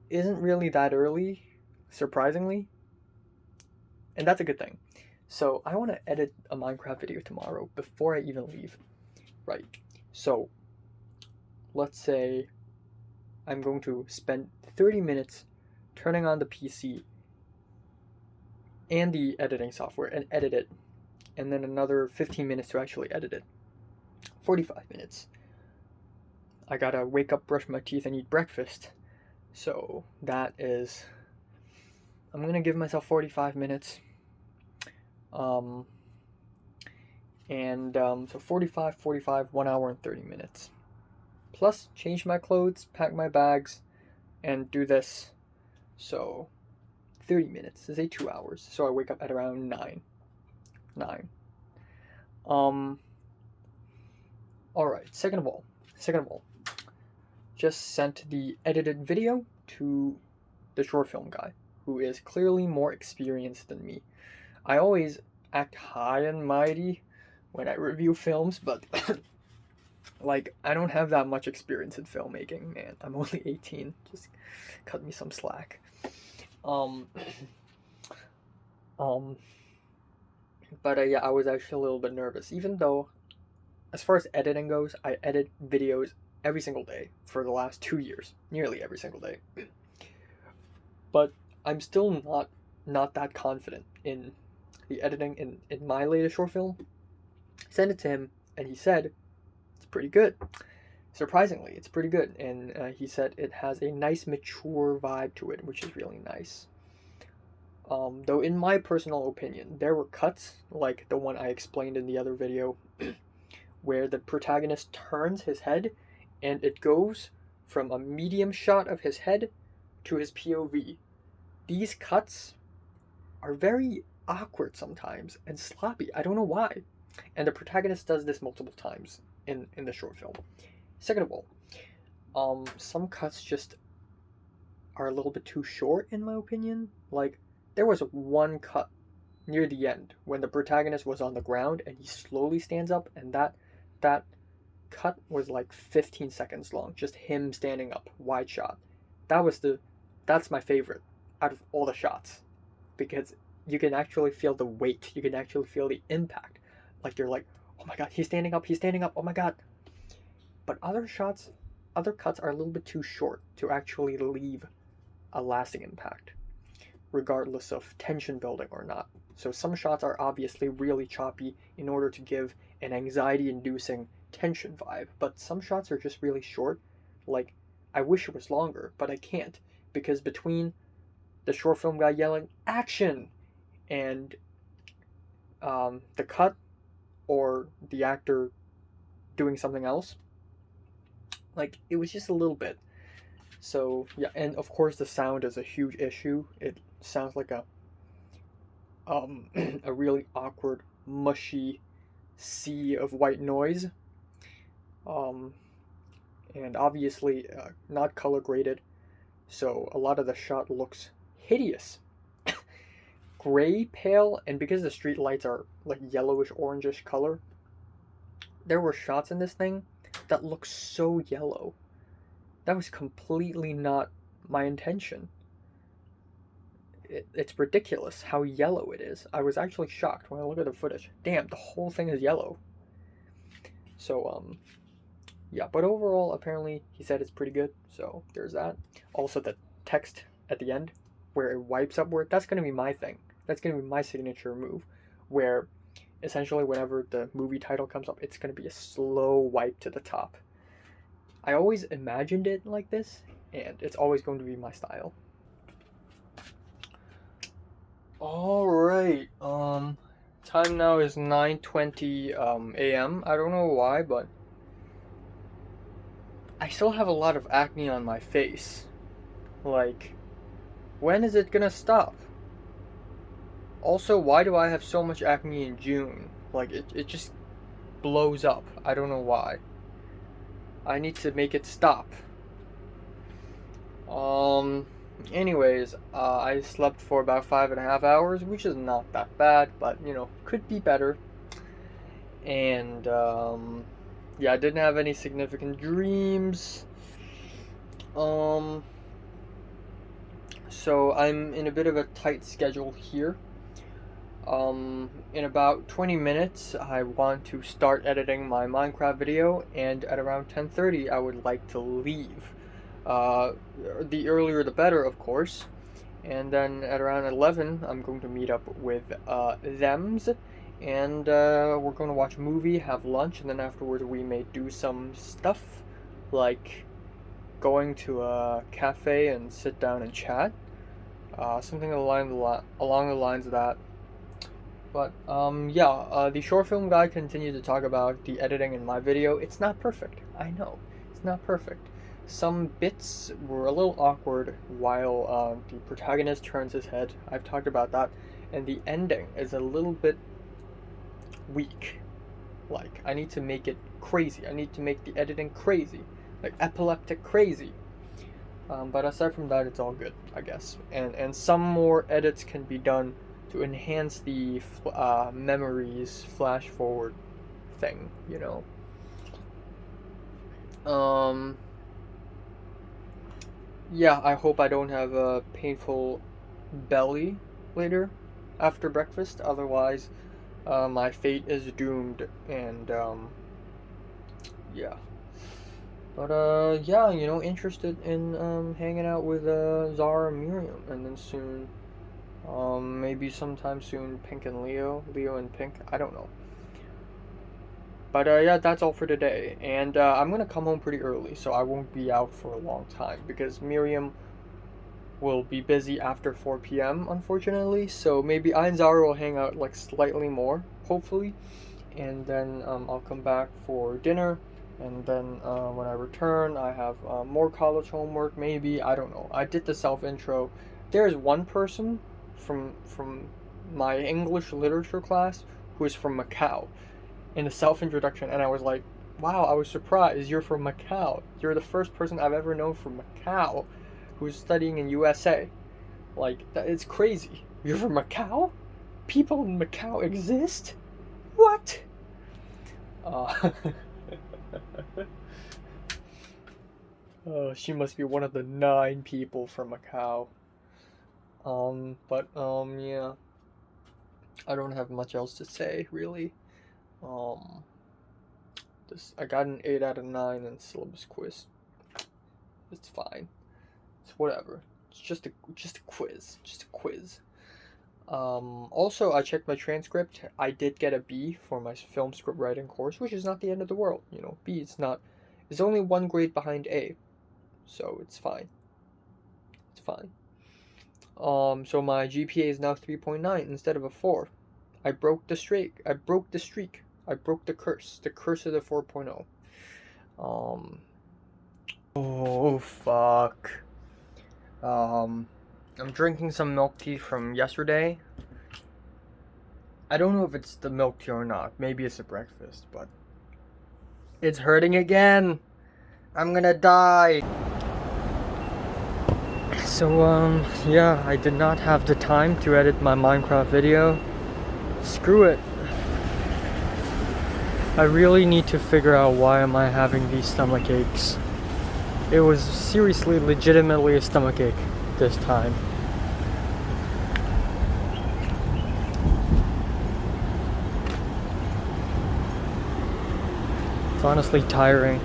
isn't really that early, surprisingly. And that's a good thing. So, I want to edit a Minecraft video tomorrow before I even leave. Right. So, let's say I'm going to spend 30 minutes turning on the PC and the editing software and edit it, and then another 15 minutes to actually edit it. 45 minutes. I gotta wake up, brush my teeth, and eat breakfast. So that is, I'm gonna give myself 45 minutes. So 45, 1 hour and 30 minutes. Plus, change my clothes, pack my bags, and do this. So 30 minutes, say 2 hours. So I wake up at around 9. Alright, second of all, just sent the edited video to the short film guy, who is clearly more experienced than me. I always act high and mighty when I review films, but like, I don't have that much experience in filmmaking, man. I'm only 18. Just cut me some slack. But yeah, I was actually a little bit nervous, even though, as far as editing goes, I edit videos every single day for the last 2 years, nearly every single day. But I'm still not that confident in the editing in my latest short film. Sent it to him, and he said it's pretty good. Surprisingly, it's pretty good, and he said it has a nice mature vibe to it, which is really nice. Though in my personal opinion, there were cuts, like the one I explained in the other video, where the protagonist turns his head and it goes from a medium shot of his head to his POV. These cuts are very awkward sometimes and sloppy. I don't know why. And the protagonist does this multiple times in the short film. Second of all, some cuts just are a little bit too short in my opinion. Like, there was one cut near the end when the protagonist was on the ground and he slowly stands up, and that cut was like 15 seconds long, just him standing up, wide shot. That's my favorite out of all the shots, because you can actually feel the weight, you can actually feel the impact. Like, you're like, oh my god, he's standing up, oh my god. But other cuts are a little bit too short to actually leave a lasting impact, regardless of tension building or not. So some shots are obviously really choppy in order to give an anxiety-inducing tension vibe, but some shots are just really short. Like, I wish it was longer, but I can't, because between the short film guy yelling action and the cut or the actor doing something else, like, it was just a little bit. So yeah, and of course the sound is a huge issue. It sounds like a a really awkward, mushy sea of white noise. And obviously not color graded, so a lot of the shot looks hideous. Gray, pale, and because the street lights are like yellowish, orangish color, there were shots in this thing that looked so yellow. That was completely not my intention. It's ridiculous how yellow it is. I was actually shocked when I look at the footage. Damn, the whole thing is yellow. So, Yeah, but overall, apparently, he said it's pretty good, so there's that. Also, the text at the end, where it wipes upward, that's gonna be my thing. That's gonna be my signature move, where essentially whenever the movie title comes up, it's gonna be a slow wipe to the top. I always imagined it like this, and it's always going to be my style. Alright, time now is 9:20 a.m. I don't know why, but I still have a lot of acne on my face. Like, when is it gonna stop? Also, why do I have so much acne in June? Like, it just blows up. I don't know why. I need to make it stop. Anyways, I slept for about 5.5 hours, which is not that bad, but, you know, could be better. And, yeah, I didn't have any significant dreams. So I'm in a bit of a tight schedule here. In about 20 minutes, I want to start editing my Minecraft video, and at around 10:30, I would like to leave. The earlier the better, of course. And then at around 11, I'm going to meet up with thems, and we're going to watch a movie, have lunch, and then afterwards we may do some stuff, like going to a cafe and sit down and chat. Something along the lines of that. But yeah, the short film guy continued to talk about the editing in my video. It's not perfect. I know, it's not perfect. Some bits were a little awkward while the protagonist turns his head. I've talked about that. And the ending is a little bit weak. Like, I need to make it crazy. I need to make the editing crazy. Like, epileptic crazy. But aside from that, it's all good, I guess. And some more edits can be done to enhance the memories flash forward thing, you know. Yeah, I hope I don't have a painful belly later after breakfast. Otherwise, my fate is doomed. And yeah. But yeah, you know, interested in hanging out with Zara and Miriam, and then soon, maybe sometime soon, Pink and Leo and Pink. I don't know. But yeah, that's all for today. And I'm gonna come home pretty early, so I won't be out for a long time because Miriam will be busy after 4 p.m. unfortunately. So maybe I and Zara will hang out like slightly more, hopefully, and then I'll come back for dinner. And then when I return, I have more college homework. Maybe, I don't know. I did the self intro. There is one person from my English literature class who is from Macau in the self introduction, and I was like, wow, I was surprised. You're from Macau. You're the first person I've ever known from Macau who's studying in USA. Like, it's crazy. You're from Macau? People in Macau exist? What? Oh, she must be one of the 9 people from Macau. Yeah. I don't have much else to say, really. I got an 8 out of 9 in syllabus quiz. It's fine. It's whatever. It's just a quiz. Just a quiz. Also, I checked my transcript. I did get a B for my film script writing course, which is not the end of the world. You know, B is not. It's only 1 grade behind A, so it's fine. It's fine. So my GPA is now 3.9 instead of a 4. I broke the streak. I broke the streak. I broke the curse. The curse of the 4.0. Oh fuck. I'm drinking some milk tea from yesterday. I don't know if it's the milk tea or not. Maybe it's a breakfast, but it's hurting again. I'm gonna die. So, yeah, I did not have the time to edit my Minecraft video. Screw it. I really need to figure out why am I having these stomach aches. It was seriously, legitimately a stomach ache this time. It's honestly tiring.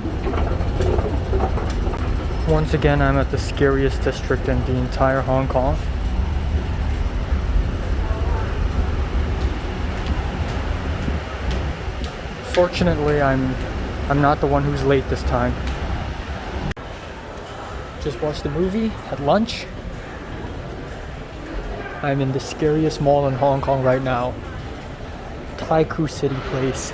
Once again, I'm at the scariest district in the entire Hong Kong. Fortunately, I'm not the one who's late this time. Just watched the movie, had lunch. I'm in the scariest mall in Hong Kong right now. Taikoo City Place.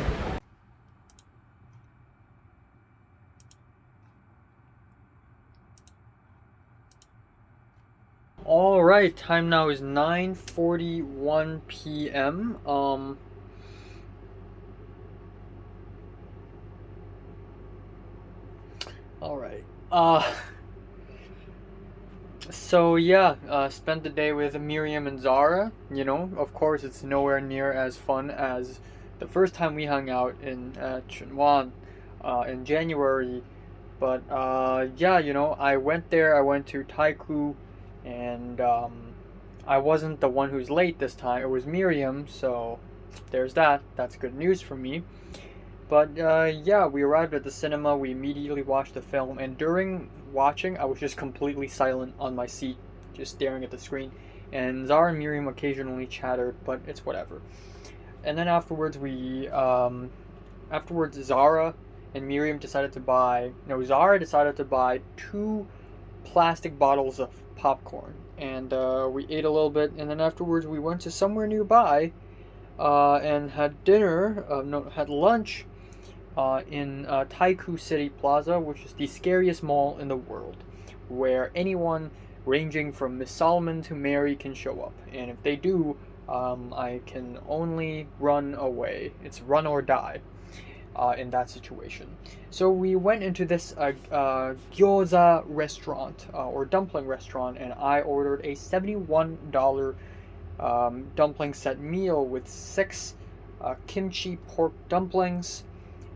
Alright, time now is 9:41 p.m. Alright. So yeah, spent the day with Miriam and Zara. You know, of course, it's nowhere near as fun as the first time we hung out in JUN in January. But yeah, you know, I went there. I went to Taikoo, and I wasn't the one who's late this time. It was Miriam, so there's that. That's good news for me. But yeah, we arrived at the cinema. We immediately watched the film, and during watching, I was just completely silent on my seat, just staring at the screen. And Zara and Miriam occasionally chattered, but it's whatever. And then afterwards, Zara and Miriam decided to buy. No, Zara decided to buy 2 plastic bottles of popcorn, and we ate a little bit. And then afterwards, we went to somewhere nearby, and had dinner. No, had lunch in Taikoo City Plaza, which is the scariest mall in the world, where anyone ranging from Miss Solomon to Mary can show up. And if they do, I can only run away. It's run or die in that situation. So we went into this gyoza restaurant, or dumpling restaurant, and I ordered a $71 dumpling set meal with 6 kimchi pork dumplings,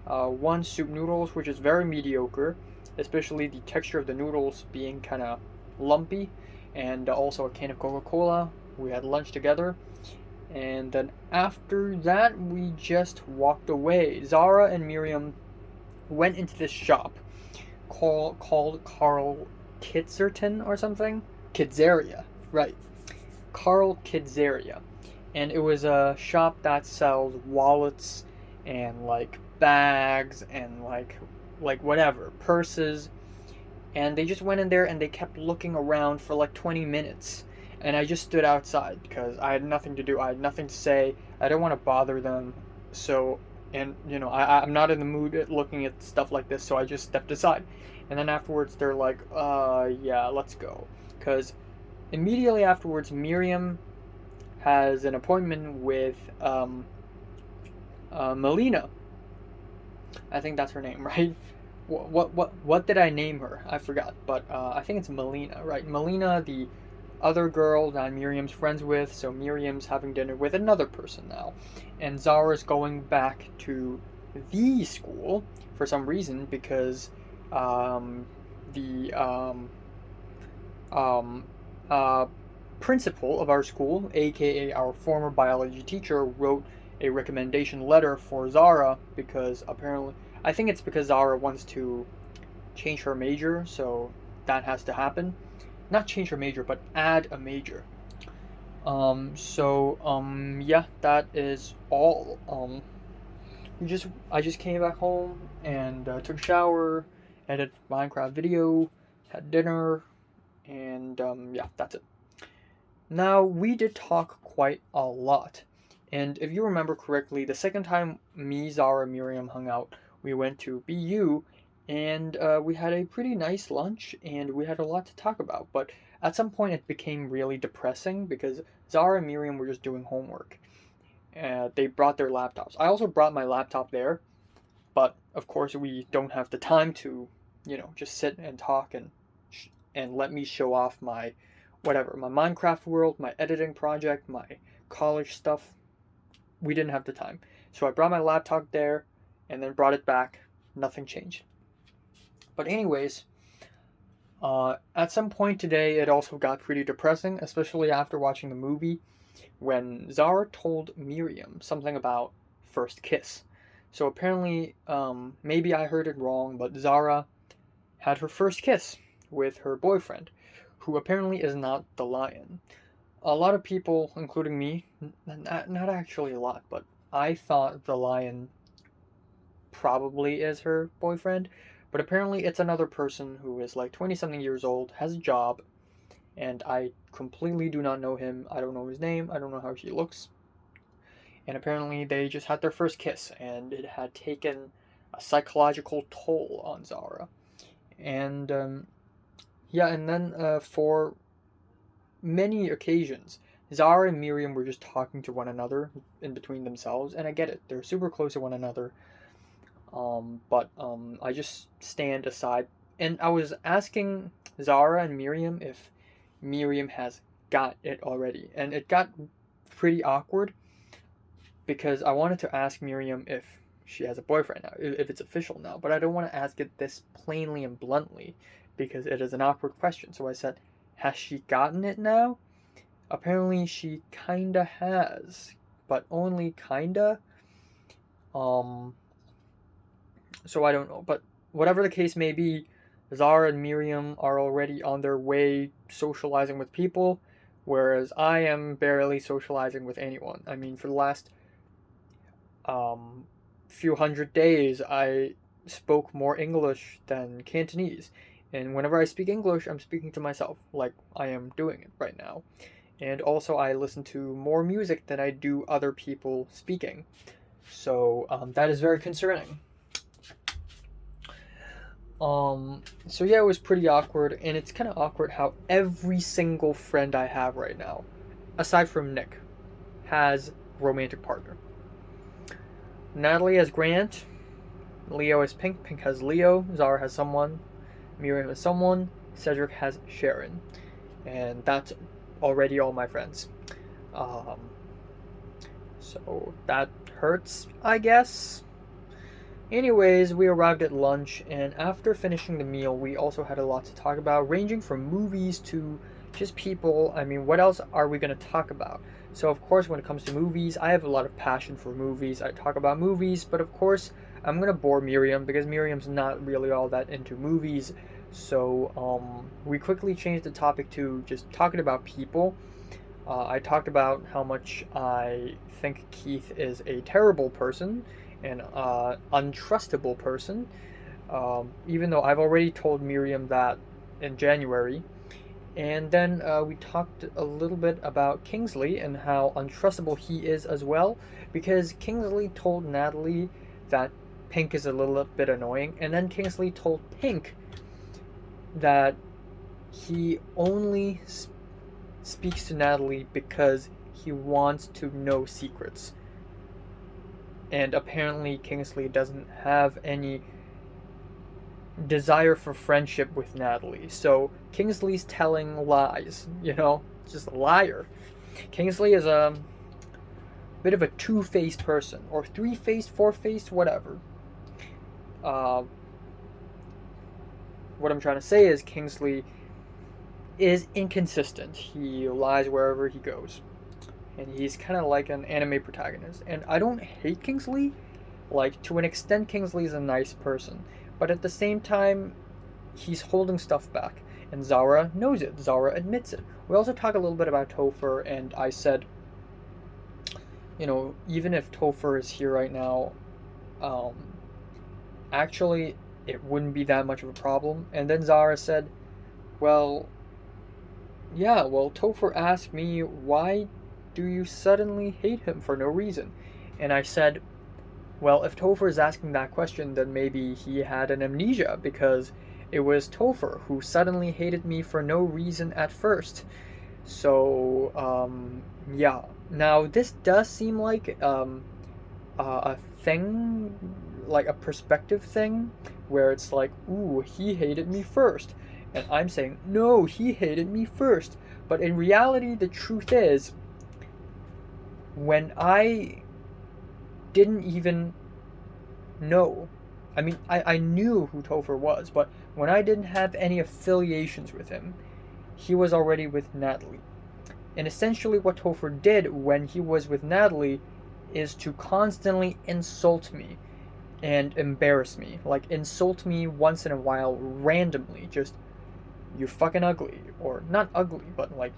1 soup noodles, which is very mediocre, especially the texture of the noodles being kind of lumpy, and also a can of Coca-Cola. We had lunch together, and then after that we just walked away. Zara and Miriam went into this shop called Carl Kitzerton or something? Kidzeria, right. Carl Kidzeria. And it was a shop that sells wallets and like bags and like whatever, purses. And they just went in there and they kept looking around for like 20 minutes. And I just stood outside because I had nothing to do. I had nothing to say. I didn't want to bother them. So, and you know, I'm not in the mood at looking at stuff like this, so I just stepped aside. And then afterwards they're like, yeah, let's go. Because immediately afterwards, Miriam has an appointment with Melina. I think that's her name, right? What did I name her? I forgot, but I think it's Melina, right? Melina, the other girl that Miriam's friends with. So Miriam's having dinner with another person now, and Zara's going back to the school for some reason because the principal of our school, aka our former biology teacher, wrote a recommendation letter for Zara because apparently, I think it's because Zara wants to change her major, so that has to happen. Not change her major, but add a major. Yeah, that is all. I just came back home and took a shower, edited Minecraft video, had dinner, and yeah, that's it. Now, we did talk quite a lot. And if you remember correctly, the second time me, Zara, and Miriam hung out, we went to BU, and we had a pretty nice lunch, and we had a lot to talk about. But at some point, it became really depressing because Zara and Miriam were just doing homework. They brought their laptops. I also brought my laptop there, but of course, we don't have the time to, you know, just sit and talk and let me show off my whatever, my Minecraft world, my editing project, my college stuff. We didn't have the time. So I brought my laptop there and then brought it back. Nothing changed. But anyways, at some point today, it also got pretty depressing, especially after watching the movie, when Zara told Miriam something about first kiss. So apparently, maybe I heard it wrong, but Zara had her first kiss with her boyfriend, who apparently is not the lion. A lot of people, including me, not actually a lot, but I thought the lion probably is her boyfriend, but apparently it's another person who is like 20 something years old, has a job, and I completely do not know him. I don't know his name, I don't know how he looks. And apparently they just had their first kiss, and it had taken a psychological toll on Zara. And yeah, and then for many occasions, Zara and Miriam were just talking to one another in between themselves, and I get it, they're super close to one another. But I just stand aside, and I was asking Zara and Miriam if Miriam has got it already, and it got pretty awkward because I wanted to ask Miriam if she has a boyfriend now, if it's official now, but I don't want to ask it this plainly and bluntly because it is an awkward question. So I said, has she gotten it now? Apparently she kinda has, but only kinda. Um, so I don't know, but whatever the case may be, Zara and Miriam are already on their way socializing with people, whereas I am barely socializing with anyone. I mean, for the last few hundred days, I spoke more English than Cantonese. And whenever I speak English, I'm speaking to myself, like I am doing it right now. And also, I listen to more music than I do other people speaking. So that is very concerning. So yeah, it was pretty awkward, and it's kind of awkward how every single friend I have right now, aside from Nick, has a romantic partner. Natalie has Grant, Leo has Pink, Pink has Leo, Zara has someone, Miriam has someone, Cedric has Sharon, and that's already all my friends. Um, so that hurts, I guess. Anyways, we arrived at lunch, and after finishing the meal, we also had a lot to talk about, ranging from movies to just people. I mean, what else are we going to talk about? So, of course, when it comes to movies, I have a lot of passion for movies. I talk about movies, but of course, I'm going to bore Miriam because Miriam's not really all that into movies. So, we quickly changed the topic to just talking about people. I talked about how much I think Keith is a terrible person, an untrustable person, even though I've already told Miriam that in January. And then we talked a little bit about Kingsley and how untrustable he is as well, because Kingsley told Natalie that Pink is a little bit annoying, and then Kingsley told Pink that he only speaks to Natalie because he wants to know secrets. And apparently Kingsley doesn't have any desire for friendship with Natalie. So Kingsley's telling lies, just a liar. Kingsley is a bit of a two-faced person, or three-faced, four-faced, whatever. What I'm trying to say is Kingsley is inconsistent. He lies wherever he goes. And he's kind of like an anime protagonist. And I don't hate Kingsley. Like, to an extent, Kingsley is a nice person. But at the same time, he's holding stuff back. And Zara knows it. Zara admits it. We also talk a little bit about Topher, and I said, even if Topher is here right now, actually, it wouldn't be that much of a problem. And then Zara said, well, Topher asked me, why do you suddenly hate him for no reason? And I said, well, if Topher is asking that question, then maybe he had an amnesia, because it was Topher who suddenly hated me for no reason at first. So, yeah. Now, this does seem like a thing, like a perspective thing, where it's like, ooh, he hated me first. And I'm saying, no, he hated me first. But in reality, the truth is, when I didn't even know, I mean, I knew who Topher was, but when I didn't have any affiliations with him, he was already with Natalie. And essentially what Topher did when he was with Natalie is to constantly insult me and embarrass me, like insult me once in a while randomly, just you fucking ugly, or not ugly, but like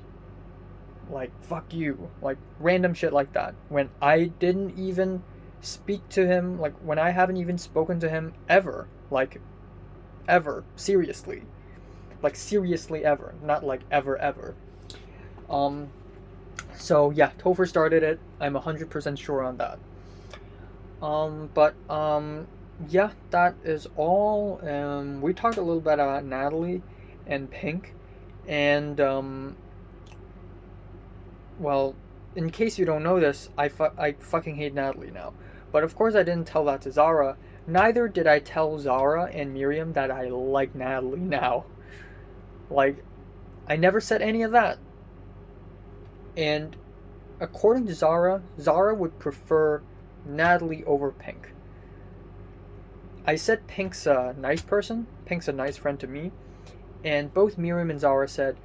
fuck you, like random shit like that, when I didn't even speak to him, like when I haven't even spoken to him ever, like ever, seriously, like seriously ever, not like ever. Um, so yeah, Topher started it. I'm 100% sure on that. But yeah, that is all. We talked a little bit about Natalie and Pink, and well, in case you don't know this, I fucking hate Natalie now. But of course, I didn't tell that to Zara. Neither did I tell Zara and Miriam that I like Natalie now. Like, I never said any of that. And according to Zara, Zara would prefer Natalie over Pink. I said Pink's a nice person, Pink's a nice friend to me, and both Miriam and Zara said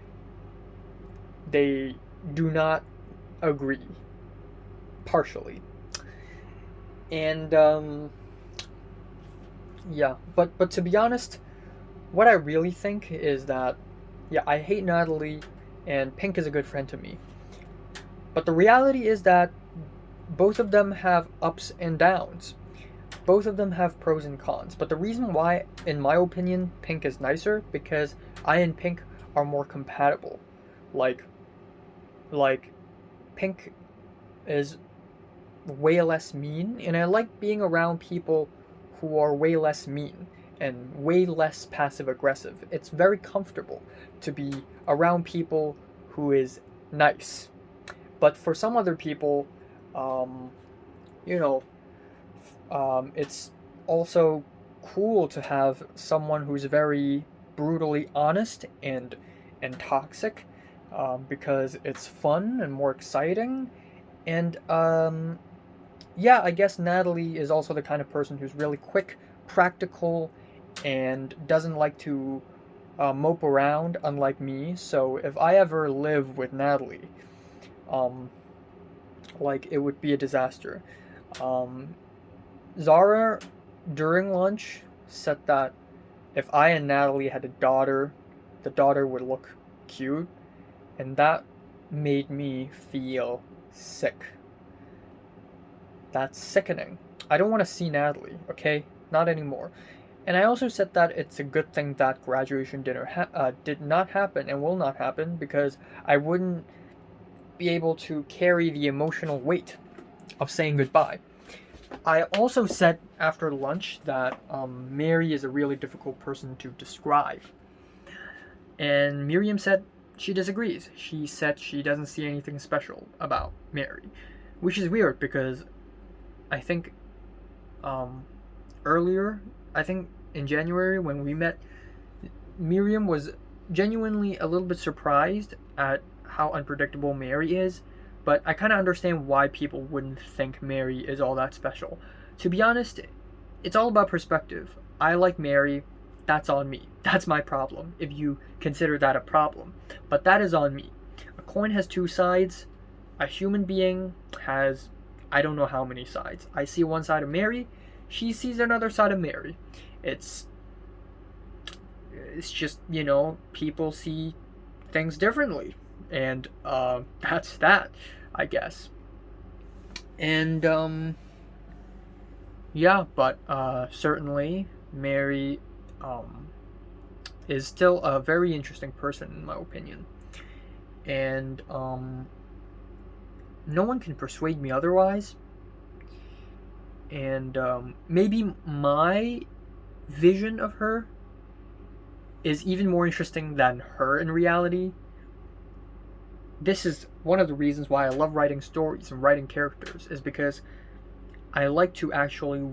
they do not agree, partially. And yeah, but to be honest, what I really think is that yeah, I hate Natalie and Pink is a good friend to me. But the reality is that both of them have ups and downs. Both of them have pros and cons. But the reason why, in my opinion, Pink is nicer, because I and Pink are more compatible. Like, like Pink is way less mean, and I like being around people who are way less mean and way less passive aggressive. It's very comfortable to be around people who is nice. But for some other people, um, you know, it's also cool to have someone who's very brutally honest and toxic, because it's fun and more exciting. And yeah, I guess Natalie is also the kind of person who's really quick, practical, and doesn't like to mope around, unlike me. So if I ever live with Natalie, um, like it would be a disaster. Um, Zara, during lunch, said that if I and Natalie had a daughter, the daughter would look cute, and that made me feel sick. That's sickening. I don't want to see Natalie, okay? Not anymore. And I also said that it's a good thing that graduation dinner did not happen and will not happen, because I wouldn't be able to carry the emotional weight of saying goodbye. I also said after lunch that Mary is a really difficult person to describe. And Miriam said she disagrees. She said she doesn't see anything special about Mary, which is weird because I think earlier, I think in January when we met, Miriam was genuinely a little bit surprised at how unpredictable Mary is, but I kind of understand why people wouldn't think Mary is all that special. To be honest, it's all about perspective. I like Mary, that's on me. That's my problem, if you consider that a problem. But that is on me. A coin has two sides. A human being has, I don't know how many sides. I see one side of Mary, she sees another side of Mary. It's just, people see things differently. And that's that, I guess. And yeah, but certainly Mary is still a very interesting person in my opinion. And no one can persuade me otherwise. And maybe my vision of her is even more interesting than her in reality. This is one of the reasons why I love writing stories and writing characters, is because I like to actually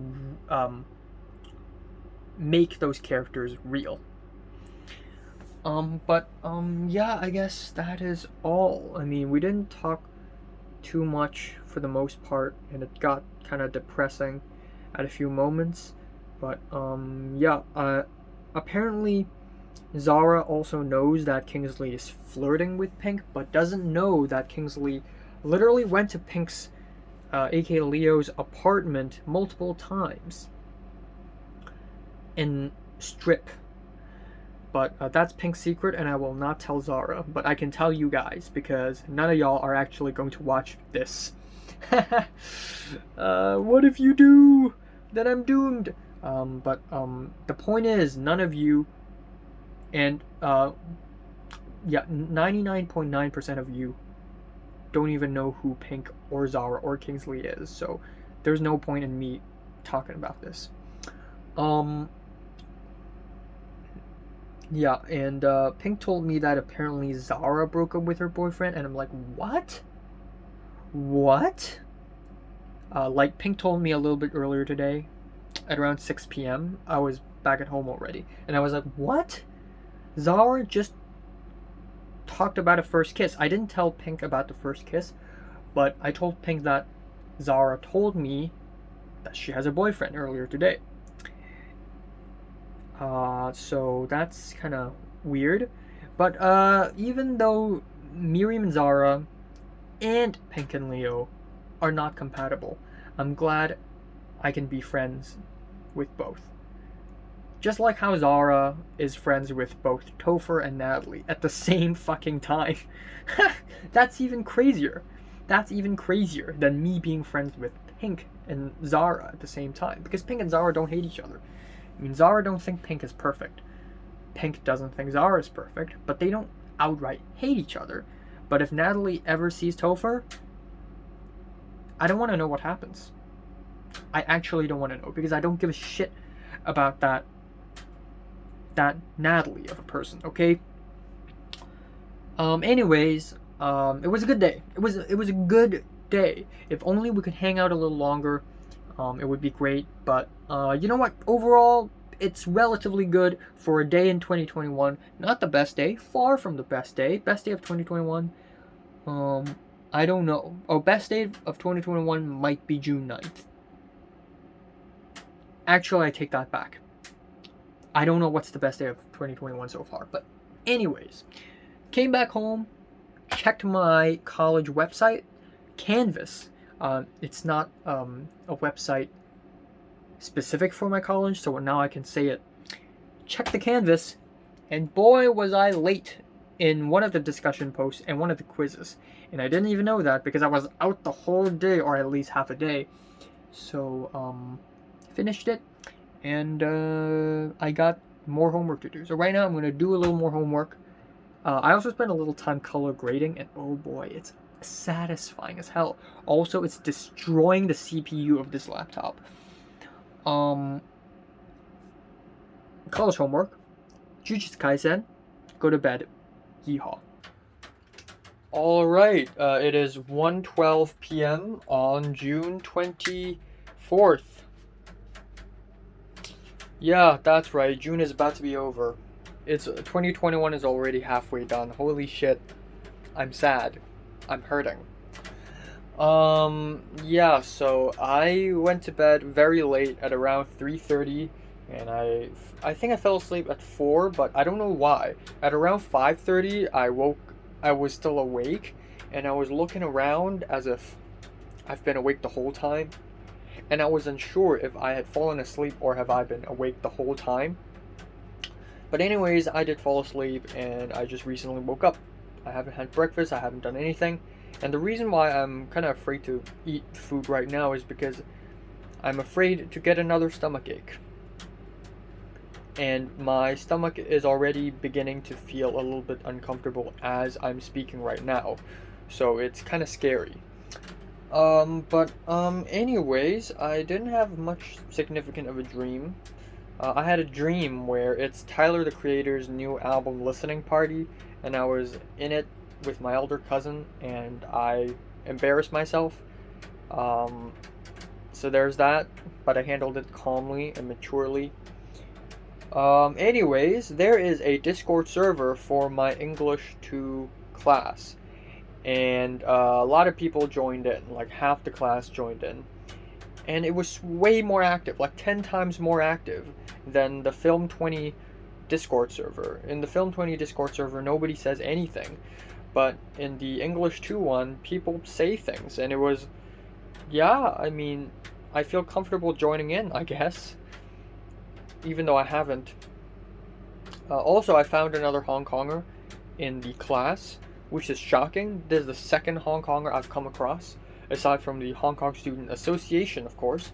make those characters real. Yeah, I guess that is all. I mean, we didn't talk too much for the most part, and it got kind of depressing at a few moments. But yeah, apparently Zara also knows that Kingsley is flirting with Pink, but doesn't know that Kingsley literally went to Pink's, aka Leo's, apartment multiple times. and strip. But that's Pink's secret, and I will not tell Zara. But I can tell you guys, because none of y'all are actually going to watch this. What if you do? Then I'm doomed. The point is, none of you, and yeah, 99.9% of you don't even know who Pink or Zara or Kingsley is. So there's no point in me talking about this. Yeah, and Pink told me that apparently Zara broke up with her boyfriend, and I'm like, what? What? Like Pink told me a little bit earlier today, at around 6 p.m. I was back at home already, and I was like, what? Zara just talked about a first kiss. I didn't tell Pink about the first kiss, but I told Pink that Zara told me that she has a boyfriend earlier today. So that's kind of weird. But even though Miriam and Zara and Pink and Leo are not compatible, I'm glad I can be friends with both. Just like how Zara is friends with both Topher and Natalie at the same fucking time. That's even crazier. That's even crazier than me being friends with Pink and Zara at the same time. Because Pink and Zara don't hate each other. I mean, Zara don't think Pink is perfect. Pink doesn't think Zara is perfect, but they don't outright hate each other. But if Natalie ever sees Topher, I don't want to know what happens. I actually don't want to know, because I don't give a shit about that Natalie of a person, okay? Anyways, it was a good day. It was a good day. If only we could hang out a little longer, it would be great. But you know what? Overall, it's relatively good for a day in 2021. Not the best day. Far from the best day. Best day of 2021. I don't know. Oh, best day of 2021 might be June 9th. Actually, I take that back. I don't know what's the best day of 2021 so far. But anyways, came back home, checked my college website, Canvas. It's not a website specific for my college, so now I can say it. Check the Canvas, and boy was I late in one of the discussion posts and one of the quizzes. And I didn't even know that because I was out the whole day, or at least half a day. So, finished it, and I got more homework to do. So right now I'm going to do a little more homework. I also spent a little time color grading, and oh boy, it's satisfying as hell. Also, it's destroying the CPU of this laptop. College homework, Jujutsu Kaisen, go to bed, yeehaw. Alright, it is 1:12 p.m. on June 24th. Yeah, that's right, June is about to be over. 2021 is already halfway done. Holy shit. I'm sad. I'm hurting. Yeah, so I went to bed very late at around 3:30, and I think I fell asleep at 4, but I don't know why. At around 5:30, I was still awake, and I was looking around as if I've been awake the whole time, and I was unsure if I had fallen asleep or have I been awake the whole time. But anyways, I did fall asleep, and I just recently woke up. I haven't had breakfast, I haven't done anything. And the reason why I'm kind of afraid to eat food right now is because I'm afraid to get another stomachache. And my stomach is already beginning to feel a little bit uncomfortable as I'm speaking right now. So it's kind of scary. Anyways, I didn't have much significant of a dream. I had a dream where it's Tyler, the Creator's new album listening party, and I was in it with my elder cousin, and I embarrassed myself. So there's that, but I handled it calmly and maturely. Anyways, there is a Discord server for my English 2 class, and a lot of people joined in, like half the class joined in. And it was way more active, like 10 times more active than the Film 20 Discord server. In the Film 20 Discord server, nobody says anything. But in the English 2 one, people say things. And it was, yeah, I mean, I feel comfortable joining in, I guess. even though I haven't. Also, I found another Hong Konger in the class, which is shocking. This is the second Hong Konger I've come across, aside from the Hong Kong Student Association, of course.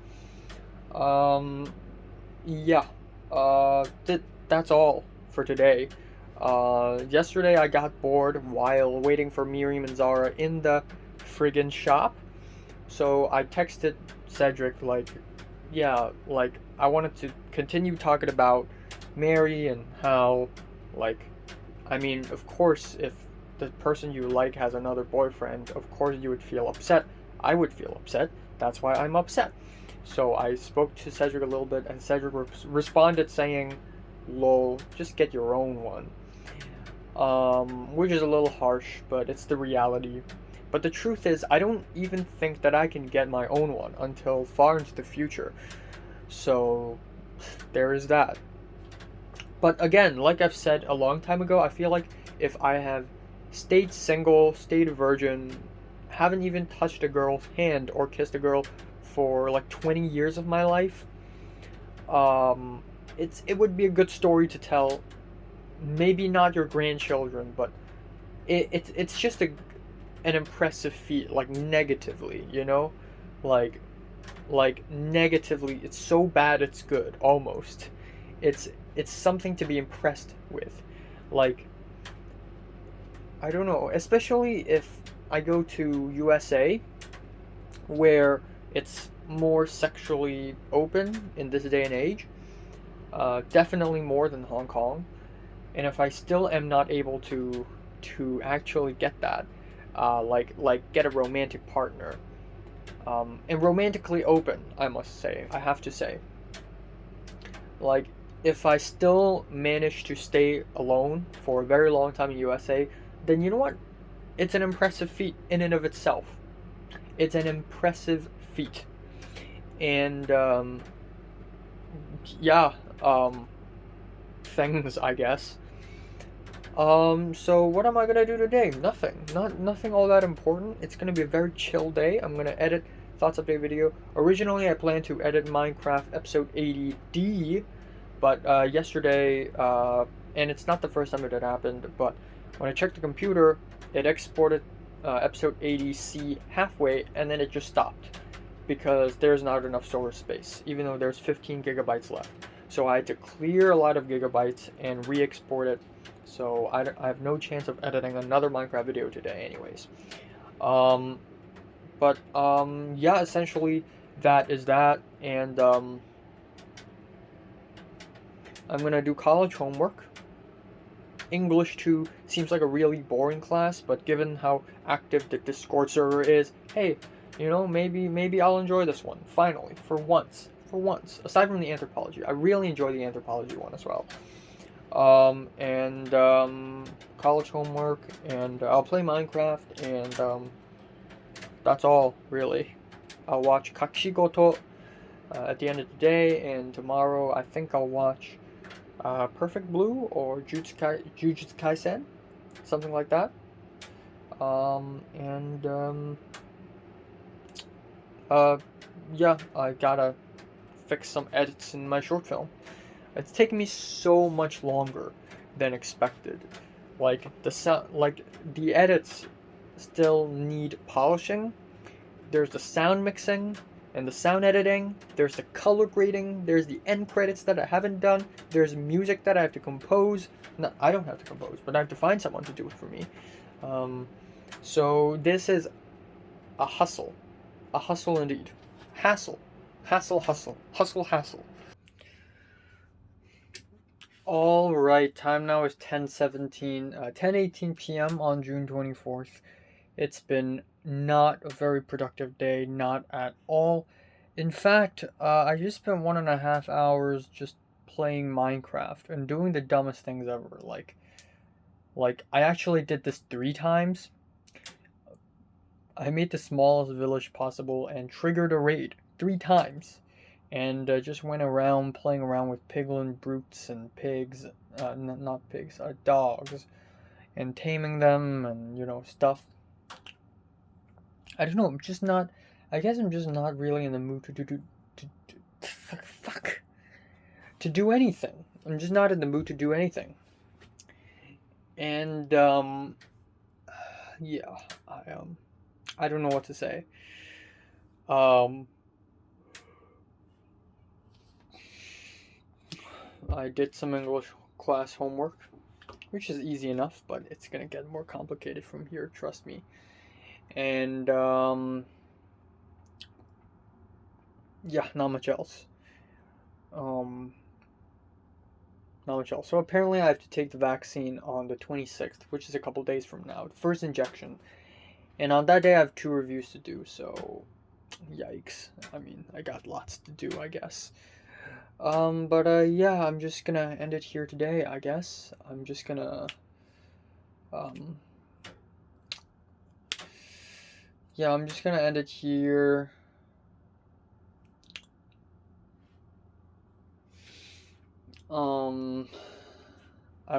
Yeah, that's all for today. Yesterday I got bored while waiting for Miriam and Zara in the friggin' shop, so I texted Cedric, like, yeah, like, I wanted to continue talking about Mary and how, like, I mean, of course, if the person you like has another boyfriend, of course you would feel upset. I would feel upset. That's why I'm upset. So I spoke to Cedric a little bit, and Cedric responded saying, "Lol, just get your own one." Which is a little harsh, but it's the reality. But the truth is, I don't even think that I can get my own one until far into the future. So there is that. But again, like I've said a long time ago, I feel like if I have stayed single, stayed a virgin, haven't even touched a girl's hand or kissed a girl for like 20 years of my life, it would be a good story to tell. Maybe not your grandchildren, but it's just an impressive feat, like negatively, you know, like negatively, it's so bad it's good, almost. It's something to be impressed with, like, I don't know, especially if I go to USA, where it's more sexually open in this day and age, definitely more than Hong Kong. And if I still am not able to actually get that, like get a romantic partner, and romantically open, I must say, I have to say, like, if I still manage to stay alone for a very long time in USA, then you know what? It's an impressive feat in and of itself. It's an impressive feat. And yeah, things, I guess. So what am I gonna do today? Nothing. Nothing all that important. It's gonna be a very chill day. I'm gonna edit thoughts update video. Originally, I planned to edit Minecraft episode 80D, but yesterday, and it's not the first time it had happened, but when I checked the computer, it exported episode 80C halfway, and then it just stopped because there's not enough storage space, even though there's 15 gigabytes left. So I had to clear a lot of gigabytes and re-export it. So I have no chance of editing another Minecraft video today, anyways. Yeah, essentially that is that, and I'm gonna do college homework. English 2 seems like a really boring class, but given how active the Discord server is, hey, you know, maybe I'll enjoy this one, finally, for once. Aside from the anthropology. I really enjoy the anthropology one as well. College homework, and I'll play Minecraft, and that's all, really. I'll watch Kakushigoto at the end of the day, and tomorrow I think I'll watch Perfect Blue or Jujutsu Kaisen, something like that. Yeah, I gotta fix some edits in my short film. It's taken me so much longer than expected. Like the edits still need polishing. There's the sound mixing and the sound editing. There's the color grading. There's the end credits that I haven't done. There's music that I have to compose. No, I don't have to compose, but I have to find someone to do it for me. So this is a hustle indeed. Hassle. All right, time now is 10:18 p.m. on June 24th. It's been not a very productive day, not at all. In fact, I just spent 1.5 hours just playing Minecraft and doing the dumbest things ever. Like I actually did this 3 times. I made the smallest village possible and triggered a raid 3 times. And just went around playing around with piglin brutes and pigs, not pigs, dogs, and taming them, and stuff. I don't know. I guess I'm just not really in the mood to fuck to do anything. I'm just not in the mood to do anything. And yeah, I don't know what to say. I did some English class homework, which is easy enough, but it's gonna get more complicated from here, trust me. And yeah, not much else. Not much else. So apparently I have to take the vaccine on the 26th, which is a couple days from now. First injection. And on that day I have 2 reviews to do, so yikes. I mean, I got lots to do, I guess. But yeah, I'm just gonna end it here today, I guess. I'm just gonna yeah, I'm just gonna end it here. I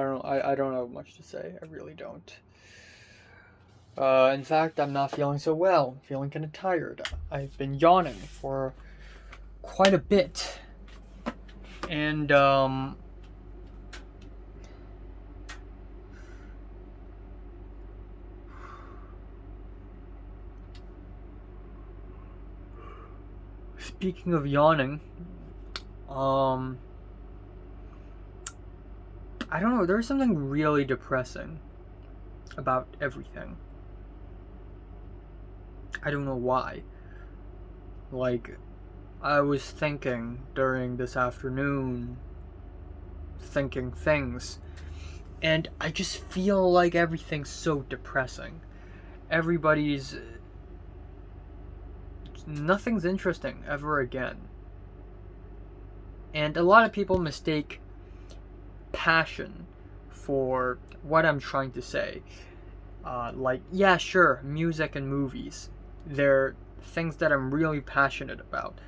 don't know. I don't have much to say. I really don't. In fact, I'm not feeling so well. I'm feeling kind of tired. I've been yawning for quite a bit. And, speaking of yawning, I don't know, there's something really depressing about everything. I don't know why. Like, I was thinking during this afternoon, thinking things, and I just feel like everything's so depressing. Nothing's interesting ever again. And a lot of people mistake passion for what I'm trying to say. Like, yeah, sure, music and movies. They're things that I'm really passionate about.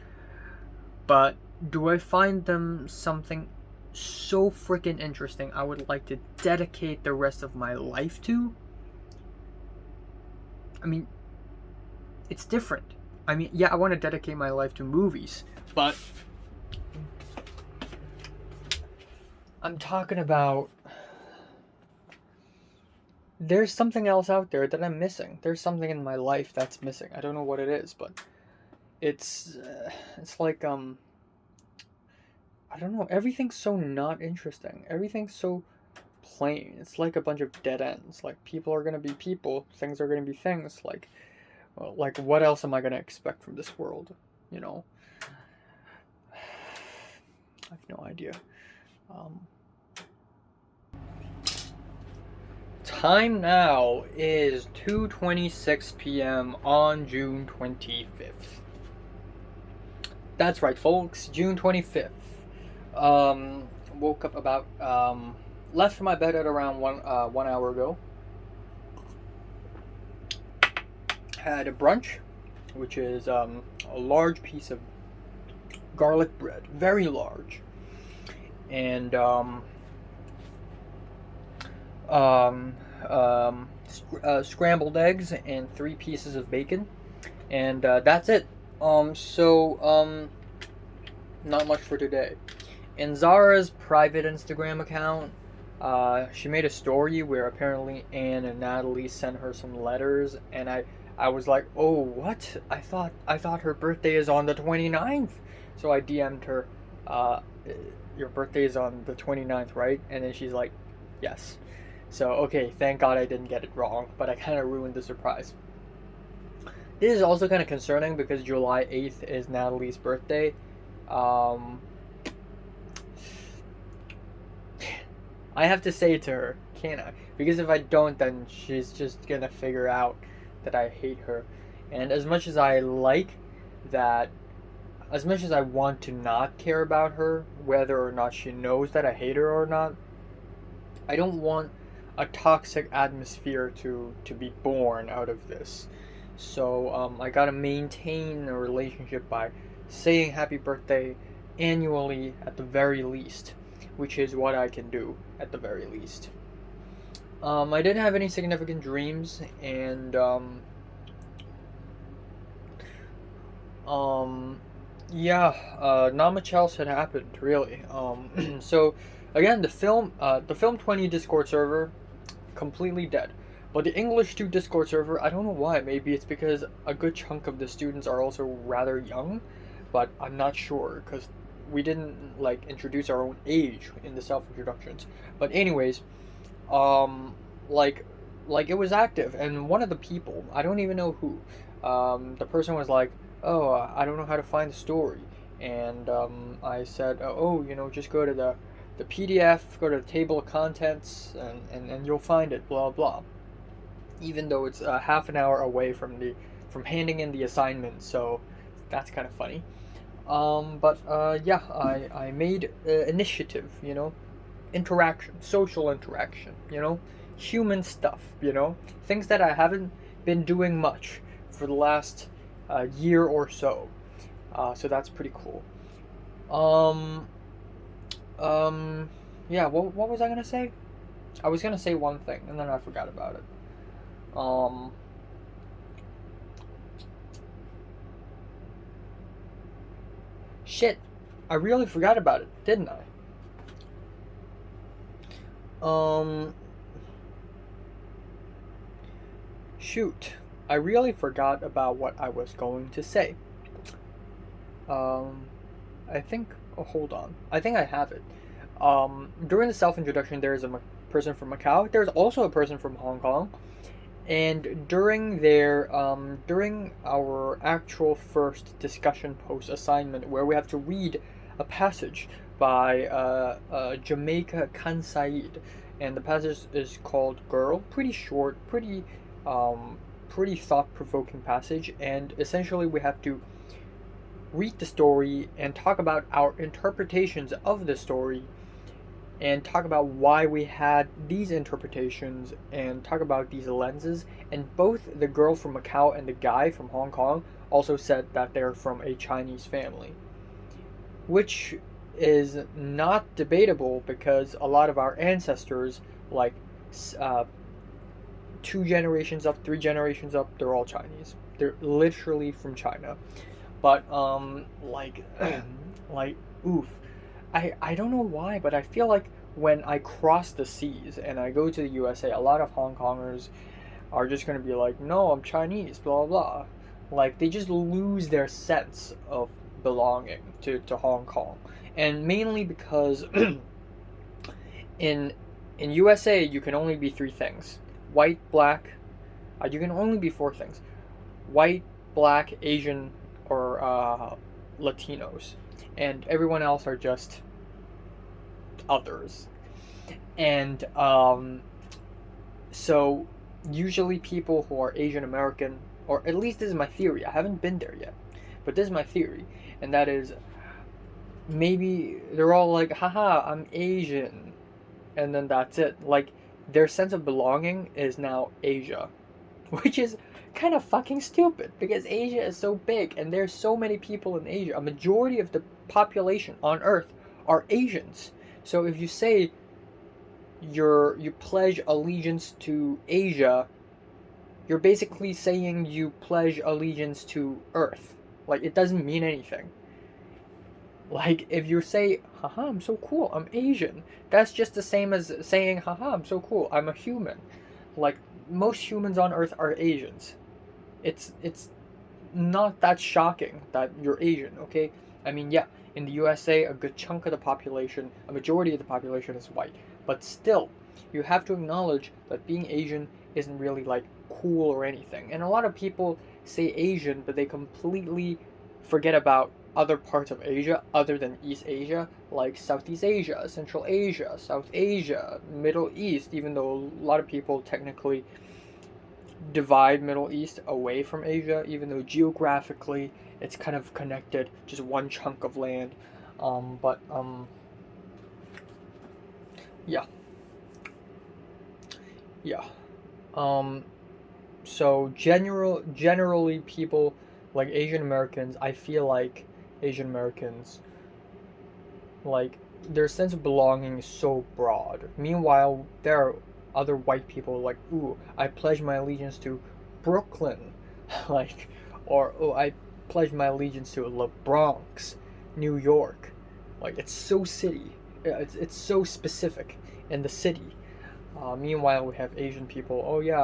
But do I find them something so freaking interesting I would like to dedicate the rest of my life to? I mean, it's different. I mean, yeah, I want to dedicate my life to movies, but I'm talking about there's something else out there that I'm missing. There's something in my life that's missing. I don't know what it is, but it's like I don't know. Everything's so not interesting. Everything's so plain. It's like a bunch of dead ends. Like, people are gonna be people. Things are gonna be things. Like, well, like, what else am I gonna expect from this world? You know. I have no idea. Time now is 2:26 p.m. on June 25th. That's right, folks, June 25th. Woke up about, left my bed at around 1 hour ago. Had a brunch, which is a large piece of garlic bread, very large, and scrambled eggs and 3 pieces of bacon, and that's it. Not much for today. In Zara's private Instagram account, she made a story where apparently Anne and Natalie sent her some letters, and I was like, oh, what? I thought her birthday is on the 29th. So I DM'd her, your birthday is on the 29th, right? And then she's like, yes. So, okay, thank God I didn't get it wrong, but I kind of ruined the surprise. This is also kind of concerning because July 8th is Natalie's birthday. I have to say it to her, can't I? Because if I don't, then she's just gonna figure out that I hate her. And as much as I want to not care about her, whether or not she knows that I hate her or not, I don't want a toxic atmosphere to be born out of this. So I gotta maintain a relationship by saying happy birthday annually at the very least, which is what I can do at the very least. I didn't have any significant dreams, and Yeah, not much else had happened really. So again, the film 20 Discord server completely dead. But the English 2 Discord server, I don't know why. Maybe it's because a good chunk of the students are also rather young, but I'm not sure because we didn't like introduce our own age in the self introductions. But anyways, um, like like it was active, and one of the people, I don't even know who, the person was like, "Oh, I don't know how to find the story," and I said, "Oh, just go to the PDF, go to the table of contents, and you'll find it." Blah blah. Even though it's half an hour away from handing in the assignment, so that's kind of funny. But yeah, I made initiative, interaction, social interaction, human stuff, things that I haven't been doing much for the last year or so. So that's pretty cool. Um, um, yeah. What was I gonna say? I was gonna say one thing and then I forgot about it. Um, shit. I really forgot about it, didn't I? Um, shoot. I really forgot about what I was going to say. Um, I think. Oh, hold on. I think I have it. During the self introduction, there is a person from Macau. There's also a person from Hong Kong. And during our actual first discussion post assignment, where we have to read a passage by Jamaica Khan Said, and the passage is called "Girl." Pretty short, pretty thought provoking passage, and essentially we have to read the story and talk about our interpretations of the story and talk about why we had these interpretations and talk about these lenses. And both the girl from Macau and the guy from Hong Kong also said that they're from a Chinese family, which is not debatable because a lot of our ancestors, like uh, 2 generations up, 3 generations up, they're all Chinese. They're literally from China. But like oof. I don't know why, but I feel like when I cross the seas and I go to the USA, a lot of Hong Kongers are just gonna be like, "No, I'm Chinese," blah blah. Like they just lose their sense of belonging to Hong Kong, and mainly because in in USA you can only be three things: white, black. You can only be four things: white, black, Asian, or Latinos, and everyone else are just others. And so usually people who are Asian American, or at least this is my theory, I haven't been there yet, but this is my theory, and that is maybe they're all like, haha, I'm Asian, and then that's it. Like, their sense of belonging is now Asia, which is kind of fucking stupid because Asia is so big and there's so many people in Asia. A majority of the population on Earth are Asians. So if you say you pledge allegiance to Asia, you're basically saying you pledge allegiance to Earth. Like it doesn't mean anything. Like if you say, haha, I'm so cool, I'm Asian, that's just the same as saying, haha, I'm so cool, I'm a human. Like most humans on Earth are Asians. It's not that shocking that you're Asian, okay? I mean, yeah, in the USA, a good chunk of the population, a majority of the population is white, but still, you have to acknowledge that being Asian isn't really like cool or anything. And a lot of people say Asian, but they completely forget about other parts of Asia other than East Asia, like Southeast Asia, Central Asia, South Asia, Middle East, even though a lot of people technically divide Middle East away from Asia, even though geographically it's kind of connected, just one chunk of land. But yeah, yeah. Um, so generally people like Asian Americans, I feel like Asian Americans like their sense of belonging is so broad. Meanwhile, there are other white people like, ooh, I pledge my allegiance to Brooklyn, like, or oh, I pledge my allegiance to the Bronx, New York. Like, it's so city. It's so specific in the city. Meanwhile, we have Asian people. Oh yeah,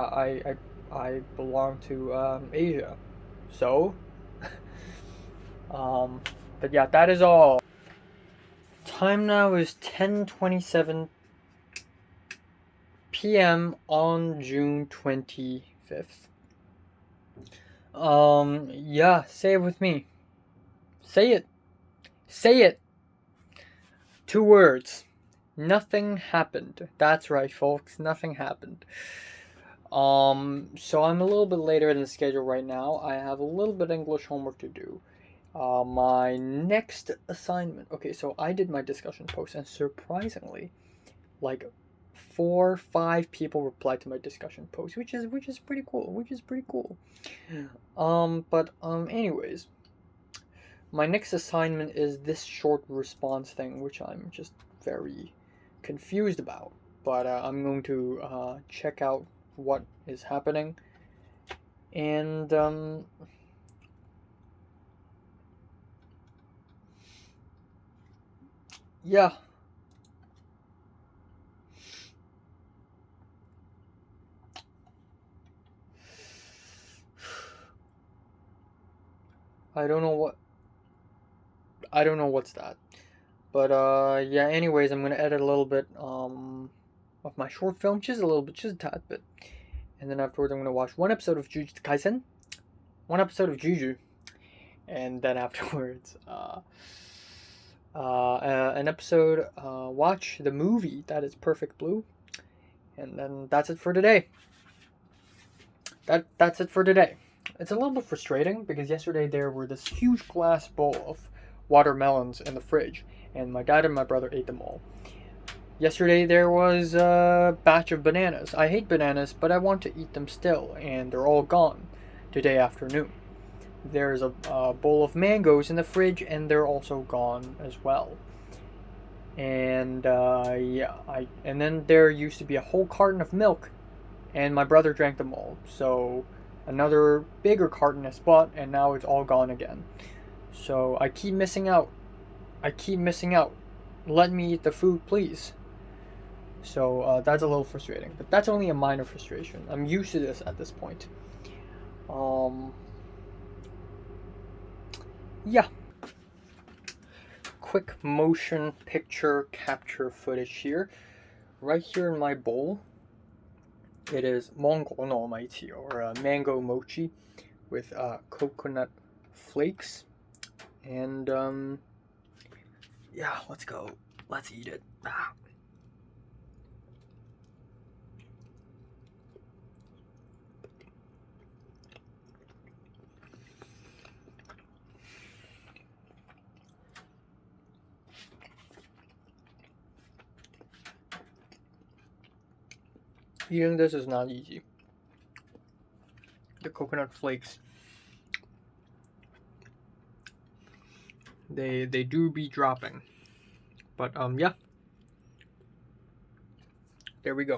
I belong to Asia. So, but yeah, that is all. Time now is 10:27 p.m. on June 25th. Yeah, say it with me. Say it. Say it. 2 words. Nothing happened. That's right, folks. Nothing happened. So I'm a little bit later in the schedule right now. I have a little bit of English homework to do. My next assignment. Okay, so I did my discussion post, and surprisingly, like 4-5 people replied to my discussion post, which is pretty cool. Anyways, my next assignment is this short response thing, which I'm just very confused about. But I'm going to check out what is happening, and yeah. I don't know what's that. But yeah, anyways, I'm gonna edit a little bit of my short film, just a little bit, just a tad bit. And then afterwards I'm gonna watch 1 episode of Jujutsu Kaisen, 1 episode of Juju, and then afterwards an episode, watch the movie that is Perfect Blue, and then that's it for today. That's it for today. It's a little bit frustrating because yesterday there were this huge glass bowl of watermelons in the fridge, and my dad and my brother ate them all. Yesterday there was a batch of bananas. I hate bananas, but I want to eat them still, and they're all gone today afternoon. There's a bowl of mangoes in the fridge, and they're also gone as well. And and then there used to be a whole carton of milk, and my brother drank them all. So another bigger carton is bought, and now it's all gone again. So I keep missing out. Let me eat the food, please. So that's a little frustrating, but that's only a minor frustration. I'm used to this at this point. Yeah. Quick motion picture capture footage here. Right here in my bowl, it is Mongol no Maichi, or mango mochi with coconut flakes. And yeah, let's go. Let's eat it. Eating this is not easy. The coconut flakes, they do be dropping. But yeah. There we go.